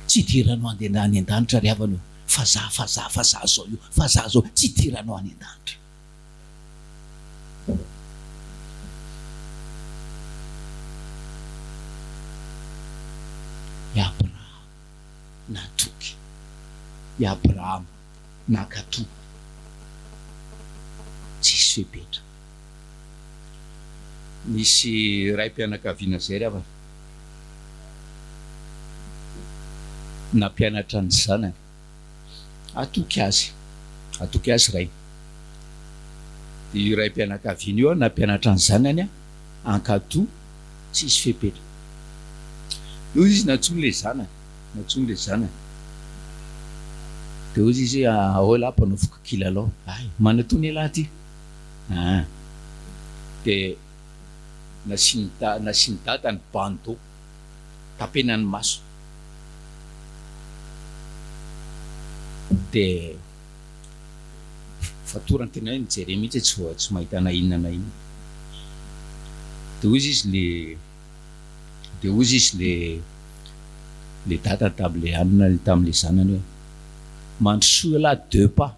tsy tiranao andeha any an-danitra ry havano fa za zao io fa za zao tsy tiranao any an-danitra. I Abrahama natoky, i Abrahama nakatoa, tsisy fepetra. Misy raim-pianakaviana zay ry havana nampianatra ny zanany atoky azy ray. Io raim-pianakaviana io nampianatra ny zanany ankatoa tsisy fepetra. Io izy natsony le zanany de ozy izy ahola mpanofoko kilalao ay manatony lahy ty de nasiny data ny bandeau tapena ny maso de fatorany tena hoe nijery mihitsy tsy mahita na inona de ozy izy le data tam'le anina tam'le zanany hoe mandrosoa lahy 2 pas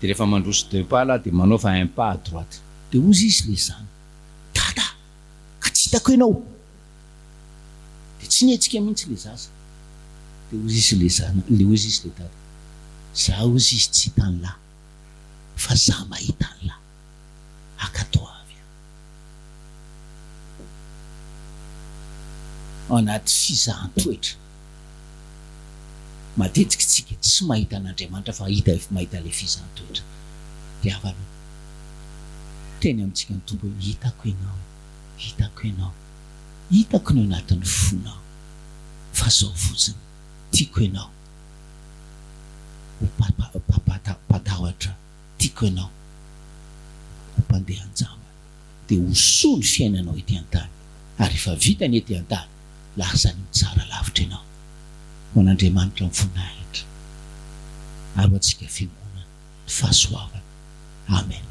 de rehefa mandroso 2 pas lahy de manaova 1 pas à droite de ozy izy le zany dada ka tsy hitako ianao de tsy nihetsika mihitsy le zaza de ozy izy le zana ozy izy le dada za ozy izy tsy hitany lahy fa za mahita ny lahy akatao avy anaty fizahan-toetra. Matetika tsika tsy mahita an'Andriamanitra fa mahita le fizahan-toetra. Ry havana teny amintsika ny tombo hoe hitako ianao anatin'ny fonao fa zao fotsiny tiako ianao patahotra tiako ianao ho mpandeha anjamba de hosoa ny fiainanao ety an-tany ary efa vita ny ety an-tany lasa ny tsara lavitra ianao ho an'Andriamanitra mifonahitra ary ho antsika fiangonana ny fahasoavana. Amen.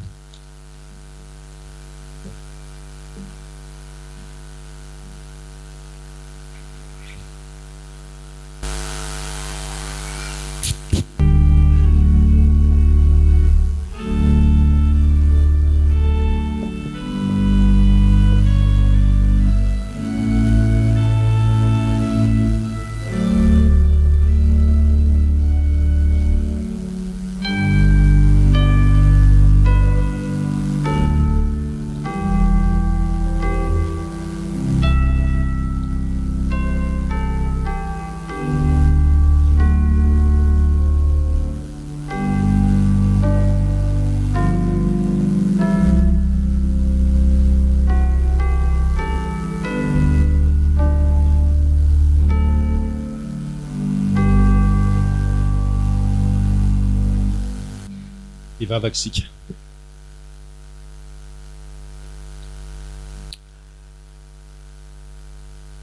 Ivavakisika.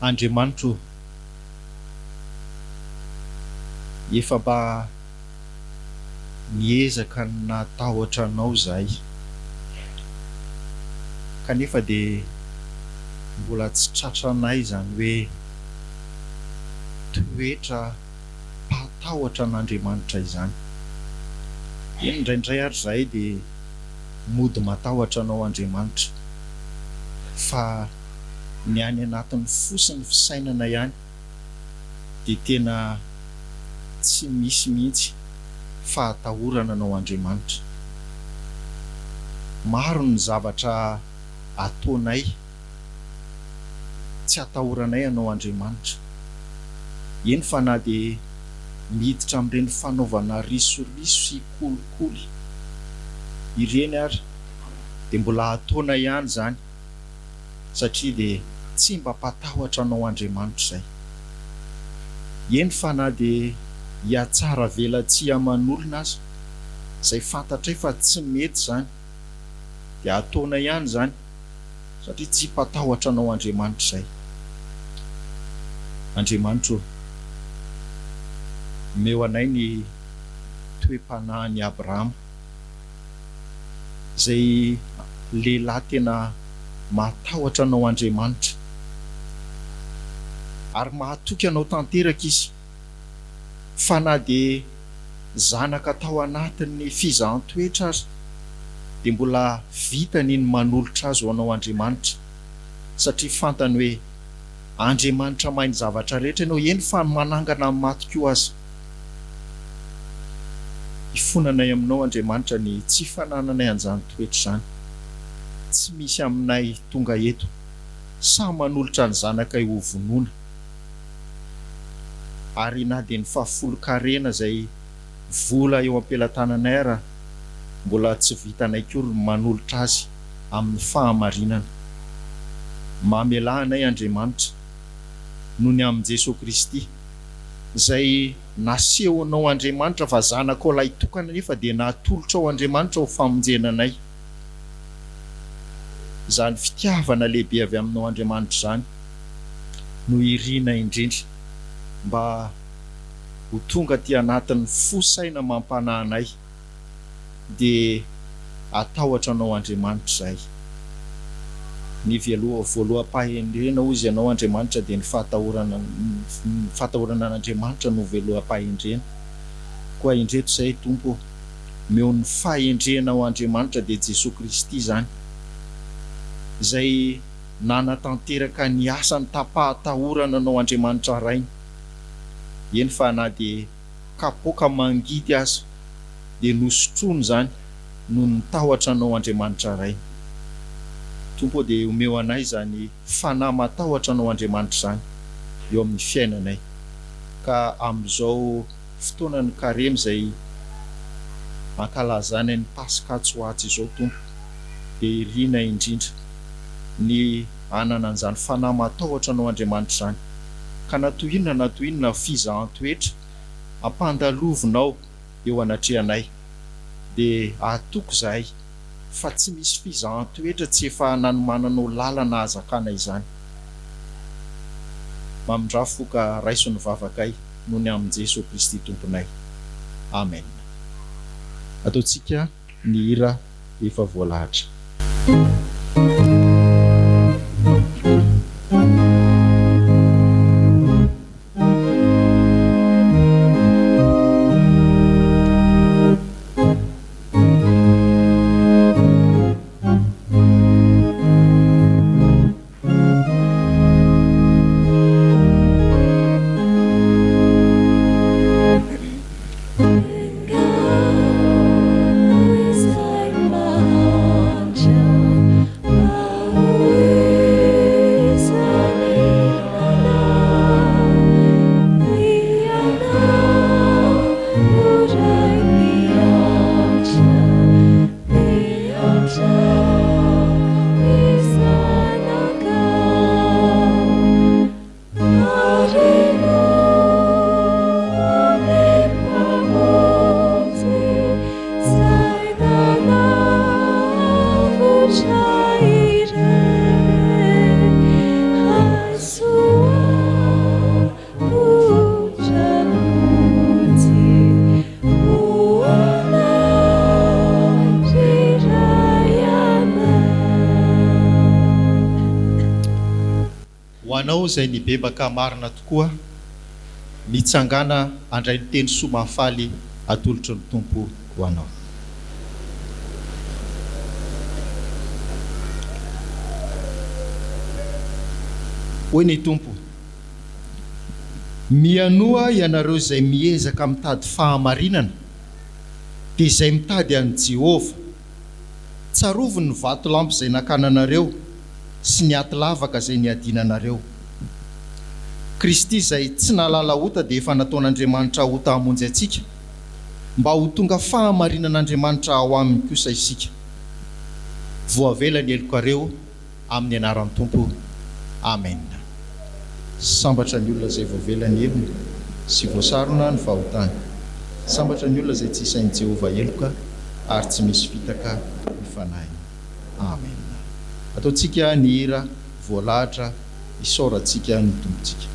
Andriamanitro efa mba miezaka natahotra anao zahay kanefa de mbola tsy tratranay zany hoe toetra mpatahotra an'Andriamanitra izany. Indraindray ary zahay de mody matahotra anao Andriamanitra fa ny any anatin'ny fosin'ny fisainana ihany de tena tsy misy mihitsy fahatahorana anao Andriamanitra. Maro ny zavatra ataonay tsy atahoranay anao Andriamanitra. Eny fa na de miditra amin'ireny fanaovana risoriso sy kolikoly ireny ary de mbola ataona ihany zany satria de tsy mba mpatahotra anao Andriamanitra zay. Eny fa na de hiatsara velatsia aman'olona azy zay fantatray fa tsy mety zany de ataona ihany zany satria tsy mpatahotra anao Andriamanitra zay. Andriamanitra meo anay ny toe-panahin'ny Abrahama zay lehilahy tena matahotra anao Andriamanitra ary mahatoky anao tanteraka izy fa na dia zanaka tao anatin'ny fizahan-toetra azy dia mbola vita niny manolotra azy ho anao Andriamanitra satria fantany hoe Andriamanitra mainy zavatra rehetra ianao eny fa manangana amin'ny maty koa azy. Ifonanay aminao Andriamanitra ny tsy fanananay an'izany toetra izany, tsy misy aminay tonga eto sa manolotra ny zanakay ho vonoina, ary na dia ny fahafolo-karena izay vola eo am-pelatananay ara mbola tsy vitanay koa manolotra azy amin'ny fahamarinana. Mamelahanay Andriamanitra noho ny amin'i Jesosy Kristy izay nasehonao Andriamanitra fa zanakao ilay tokana nefa dia natolotra ao Andriamanitra ho famonjenanay. Izany fitiavana lehibe avy aminao Andriamanitra izany no irina indrindra mba ho tonga ty anatin'ny fosaina mampanahanay dia atahotra anao Andriamanitra izay. Ny voaloha-pahendrena ozy ianao Andriamanitra dia ny fahatahorana an'Andriamanitra no voaloha-pahendrena. Koa indreto izay Tompo, meo ny fahendrena ao Andriamanitra dia Jesosy Kristy izany izay nanatanteraka ny asany tapahatahorana anao Andriamanitra rainy. Eny fa na dia kapoaka mangidy azy dia nosotroany izany no nitahotra anao Andriamanitra rainy. Tompo dia omeo anay izany fanahy matahotra anao Andriamanitra izany eo amin'ny fiainanay, ka amin'izao fotoana ny karema izay ankalazana ny Pasika tsy ho atsy izao Tompo, dia irina indrindra ny anana an'izany fanahy matahotra anao Andriamanitra izany, ka natohinona fizahan-toetra ampandalovinao eo anatrehanay dia atoko izahay fa tsy misy fizahan-toetra tsy efa nanomananao lalana azakana izany. Mamindrafoka raiso ny vavakay noho ny amin'i Jesosy Kristy Tomponay. Amen. Ataontsika ny hira efa voalahatra. Anao izay nibebaka marina tokoa, mitsangana andray ny teny soa mahafaly atolotry ny Tompo ho anao. Hoy ny Tompo, mianoa ianareo izay miezaka mitady fahamarinana dia izay mitady an'i Jehova, tsaroviny ny vatolampy izay nakananareo sy ny aty lavaka izay niadinanareo. Kristy izay tsy nalala ota dia efa nataon'Andriamanitra ota hamonjy antsika mba ho tonga fahamarinan'Andriamanitra ao aminy kosa isika. Voavela ny elokareo amin'ny anaran'ny Tompo. Amen. Sambatra ny olona izay voavela ny elony sy voasarona ny fahotany. Sambatra ny olona izay tsy isain'i Jehova eloka ary tsy misy fitaka ny fanahy. Amen. Ataontsika ny hira voalahatra isaorantsika ny tompontsika.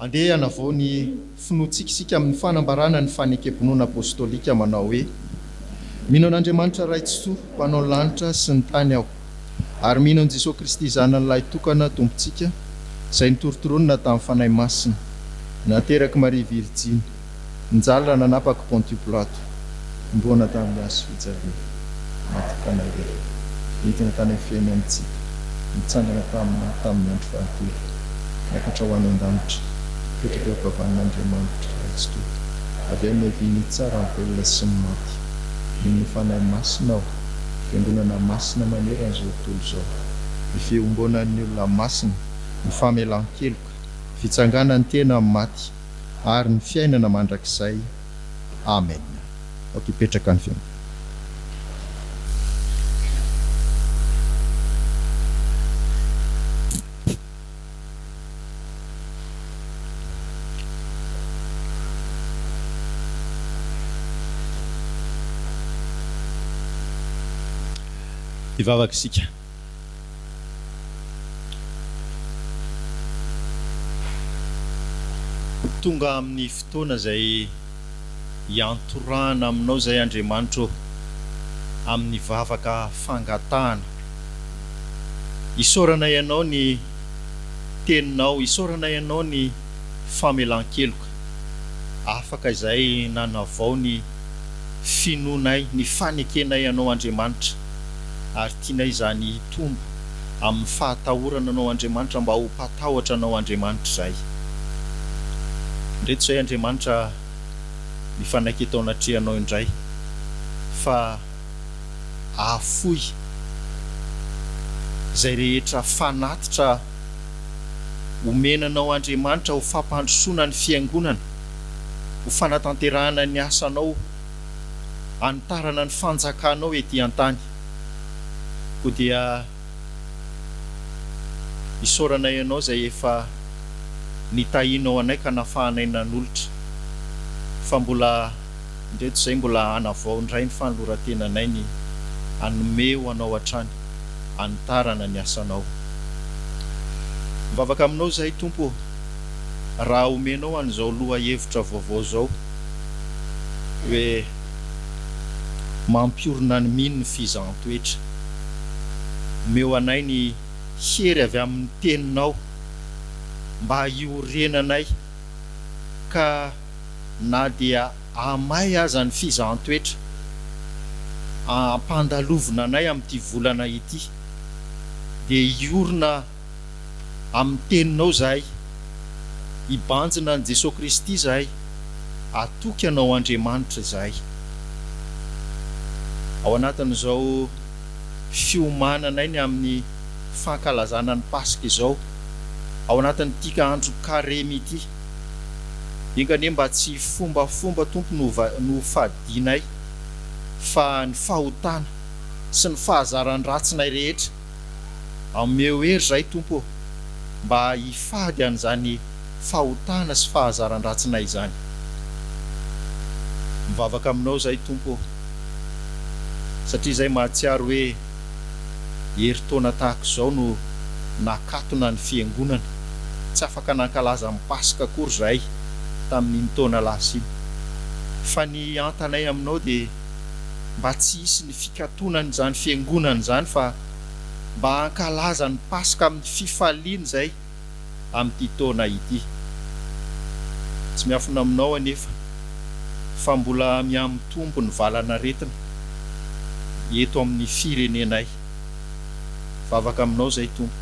Andeha anavao ny finoantsikisika amin'ny fanambarana ny fanekebonona apôstôlika manao hoe mino an'Andriamanitra raitsoa mpanao ny lanitra sy ny tany aho ary mino an' Jesosy Kristy zanan'ilay tokana tompontsika izay nitorotoroana tamin'ny fanahy masina nateraka Maria Virjiny nijalina nanapaka Pontius Pilato mboana tamin'ny azo fijaliana matikana irery entina tany amin'ny fiaina amintsika mitsangana tamin'ny andro fahatelo miakatra ho any an-danitra petraka eo am-kavanan'Andriamanitra raitsoa avy eo miaviny tsara ny velona sy ny maty ny fanahy masina aho fiangonana masina maneran'izao tontolo izao ny fiombonan'ny olona masina ny famelan-keloka fitsanganany tena amin'ny maty ary ny fiainana mandrakizay amen. Ipetraka ny fiainana. Ivavaka isika. Tonga amin'ny fotoana izay iantorana aminao izay Andriamanitra amin'ny vavaka fangatahana. Isaorana ianao ny teninao, isaorana ianao ny famelan-keloka. Afaka izay nanavao ny finoanay, ny fanekenay ianao Andriamanitra. Ary tianay izany hitombo amin'ny fahatahorana anao Andriamanitra mba ho mpatahotra anao Andriamanitra izay. Ndreto izay Andriamanitra mifanaiky tao anatrehanao indray fa ahafoy izay rehetra fanatitra omenanao Andriamanitra ho fampandrosoana ny fiangonana, ho fanatanterahana ny asanao, anitarana ny fanjakanao ety an-tany. Ko dia isaorana ianao izay efa nitahinao anay ka nafahanay nan'olotra fa mbola ndreto izay mbola anavao indray ny fanoloran-tenanay ny anome ho anao hatrany, anitarana ny asanao. Mivavaka aminao izay Tompo, raha omenao an'izao loha hevitra vaovao zao hoe mampiorina ny mino ny fizaham-toetra. Meo anay ny hery avy amin'ny teninao mba hiorenanay ka na dia amay aza ny fizaham-toetra ampandalovina anay amin'ity volana ity dia hiorina amin'ny teninao zahay, hibanjina ny Jesosy Kristy zahay, atoky anao Andriamanitra zahay. Ao anatin'izao fiomananay ny amin'ny fankalazana ny Pasika izao, ao anatin'ity andro karemy ity, ingane mba tsy fombafomba Tompo no fadinay fa ny fahotana sy ny fahazaran'ny ratsinay rehetra. Ameo hery zay Tompo mba hifady an'izany fahotana sy fahazaran'ny ratsinay izany. Mivavaka aminao zay Tompo, satria zay mahatsiaro hoe heritaona tahaka izao no nakatona ny fiangonana, tsy afaka nankalaza amin'ny Pasika akory zahay tamin'ny taona lasa iny. Fa ny antanay aminao dia mba tsy hisy ny fikatonan' izany fiangonana izany fa mba hankalaza ny Pasika amin'ny fifaliana izay amin'ity taona ity. Tsy miafina aminao anefa fa mbola miamitombo ny valanaretina eto amin'ny firenenay. Vavaka aminao zay Tompo,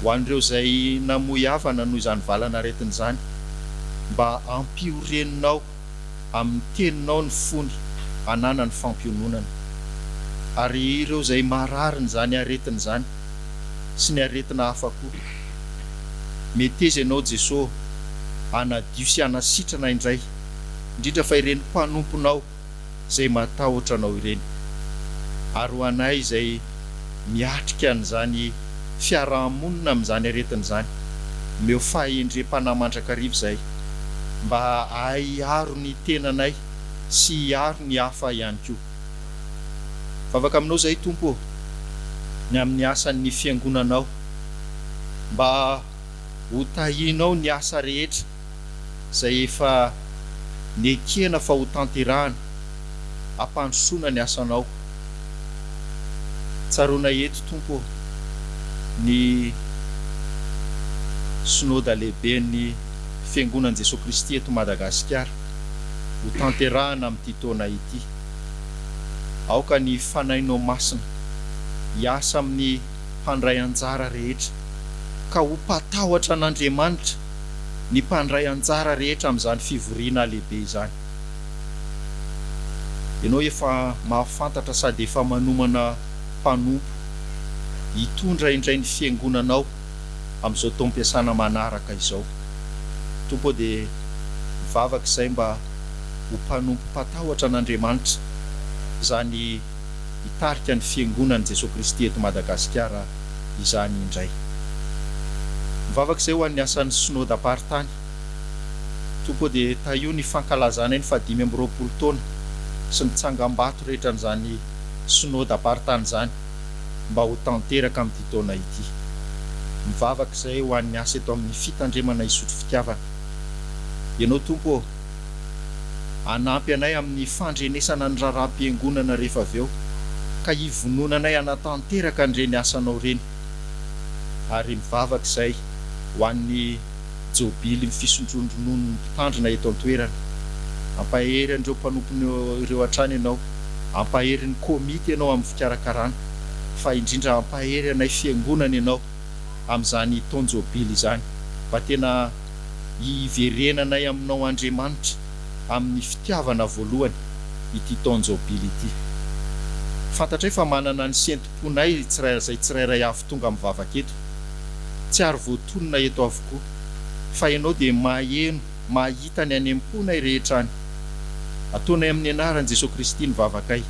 ho an'ireo izay namoy havana noho izany valanaretina izany, mba ampioreninao amin'ny teninao ny fony hanana ny fampiononana. Ary ireo izay marariny izany aretina izany, sy ny aretina hafa koa. Mety izy ianao Jesosy anadio sy anasitrana indray, indrindra fa ireny mpanomponao izay matahotra anao ireny. Ary ho anay izay miatrika an'izany fiarahamonina amin'izany aretina izany, meo fahendrem-panahy mandrakariva izay, mba hiaro ny tenanay sy hiaro ny hafa ihany koa. Favaka aminao izay Tompo, ny amin'ny asan'ny fiangonanao, mba ho tahinao ny asa rehetra izay efa nekena fa ho tanterahana, ampandrosoana ny asanao. Tsaroana eto Tompo ny synôda lehibe ny fiangonan'i Jesosy Kristy eto Madagasikara ho tanterahana amin'ity taona ity. Aoka ny fanahinao masina hiasa amin'ny mpandray anjara rehetra, ka ho mpatahotra an'Andriamanitra ny mpandray anjara rehetra amin'izany fivoriana lehibe izany. Ianao efa mahafantatra sady efa manomana mpanompo hitondra indray ny fiangonanao amin'izao taom-piasana manaraka izao. Tompo dia mivavaka izay mba ho mpanompo mpatahotra an'Andriamanitra izany hitarika ny fiangonan'i Jesosy Kristy eto Madagasikara izany indray. Mivavaka izay ho an'ny asan'ny synôda aparitany. Tompo dia tahio ny fankalazana ny 520 taona sy ny tsangam-bato rehetra n'izany synôda aparitany izany mba ho tanteraka amin'ity taona ity. Mivavaka izay ho an'ny asa eto amin'ny fitandremana isotro fitiavana. Ianao Tompo anampy anay amin'ny fandrenesana ny raharaham-piangonana rehefa avy eo, ka hivononanay anatanteraka an'ireny asanao reny. Ary mivavaka izay ho an'ny jobily ny fisondrondronon'ny mpitandrina eto an-toerana, ampahery an'ireo mpanompony ireo hatrany ianao, ampahery ny komity ianao amin'ny fikarakarana, fa indrindra ampahery anay fiangonana ianao amin'izany taon-jobily izany, mba tena hiverenanay aminao Andriamanitra amin'ny fitiavana voalohany ity taon-jobily ity. Fantatray fa manana ny senti-ponay tsirairay avy tonga mivavaka eto, tsy ary voatonona eto avokoa, fa ianao dia maheno mahita ny anem-ponay rehetra any. Ataonay amin'ny anaran'i Jesosy Kristy ny vavakay,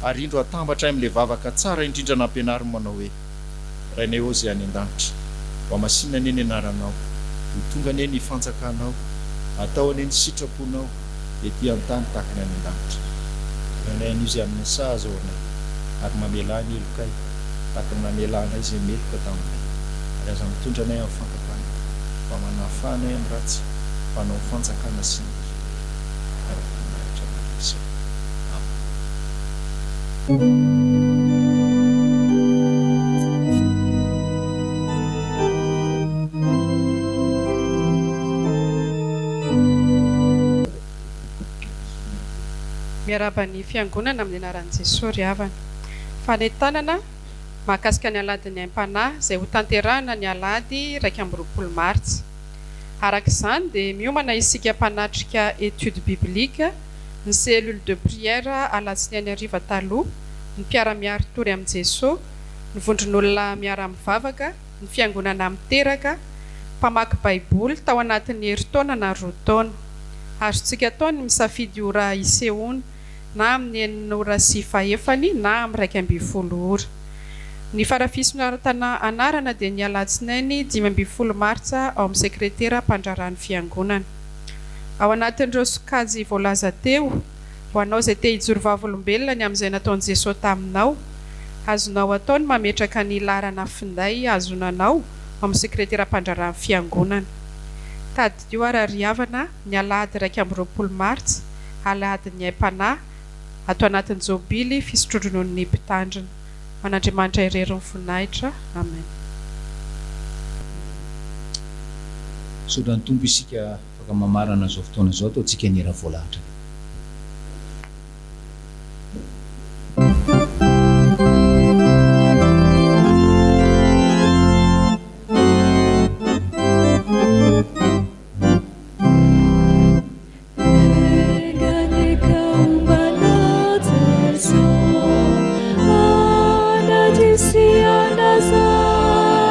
ary indro atambatra amin'ilay vavaka tsara indrindra nampianariny manao hoe: Rainay ao izay any an-danitra, mba masinana eny anaranao, ho tonga ane ny fanjakanao, atao ane ny sitraponao ety an-tany tahaka ny any an-danitra. Rainay an'io izay amin'ny sahaza aonay, ary mamela ny elokay tahaka ny namelanay izay meloka taminay, ary aza mitondra anay amin'ny fankapana, mba manafanay amin'ny ratsy, mpanao fanjakana sy ny ary manaritra manarisa. Miarabany fiangonana amin'ny anaran'i Jesosy ry havana. Fanentanana mahakasika ny aladin'ny aim-panahy izay ho tanterahana ny alady 20 Martsa. Araka izany dia miomana isika mpanatrika étude biblique ny cellule de prière alatsinainy hariva taloha, ny mpiara-miary tory amin'i Jesosy, ny vondron'olona miara-mivavaka, ny fiangonana miteraka, mpamaky baiboly tao anatin'ny herintaona na 2 taona. Azontsika atao ny misafidy ora isehoana na amin'ny 9 ora sy 4 na amin'ny 12 ora. Ny farafisonarana anarana dia ny alatsinainy 15 Martsa ao amin'ny sekretera mpandrarany fiangonana. Ao anatin'ireo sokajy voalaza teo, ho anao izay te hijoro vavolombelona ny amin'izay nataon'i Jesosy taminao, azonao atao ny mametraka ny larana finday azonanao ao amin'ny sekretera mpandrarany fiangonana. Tadidio ary havana ny alahady 20 Martsa, alahady ny aim-panahy atao anatin'ny jobily fisotrondronon'ny mpitandrina. Man'Andriamanitra irery ny voninahitra. Amen. Sodran'ny Tompo isika afaka mamarana zao fotoana zao, ataontsika ny era voalahatra. Ana disse a Nazaré.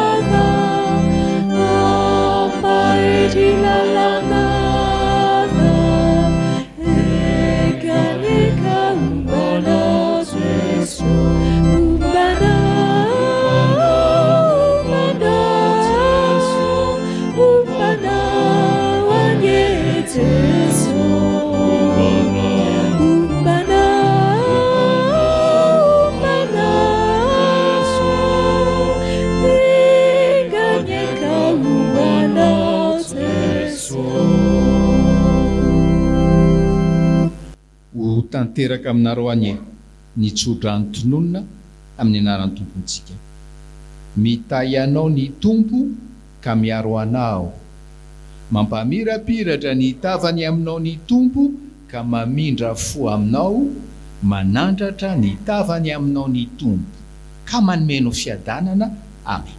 tanteraka aminareo anye nitsodra ny tononona amin'ny anaran'ny tompontsika. Mitay anao ny tompo ka miaro anao, mampamirapiratra ny tavany aminao ny tompo ka mamindra fo aminao, manandratra ny tavany aminao ny tompo ka manomenao fiadanana. Amen.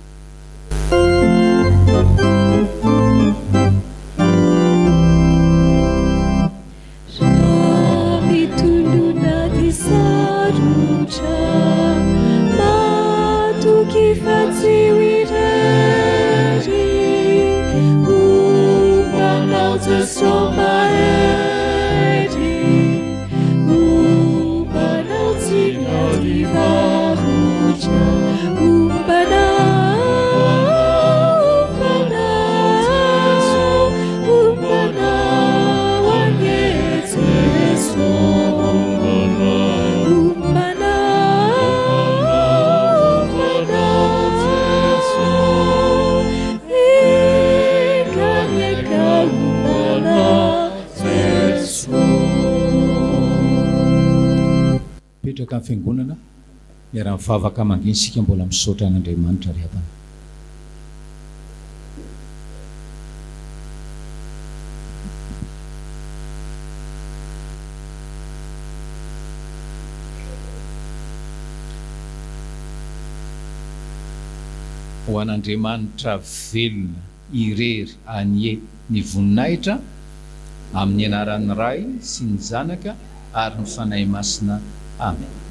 Petraka amin'ny fiangonana miara-mivavaka mangina isika mbola misaotra an'Andriamanitra ry havana. Ho an'Andriamanitra velona irery anie ny voninahitra amin'ny anaran'ny Ray sy ny Zanaka ary ny fanahy masina. Amen.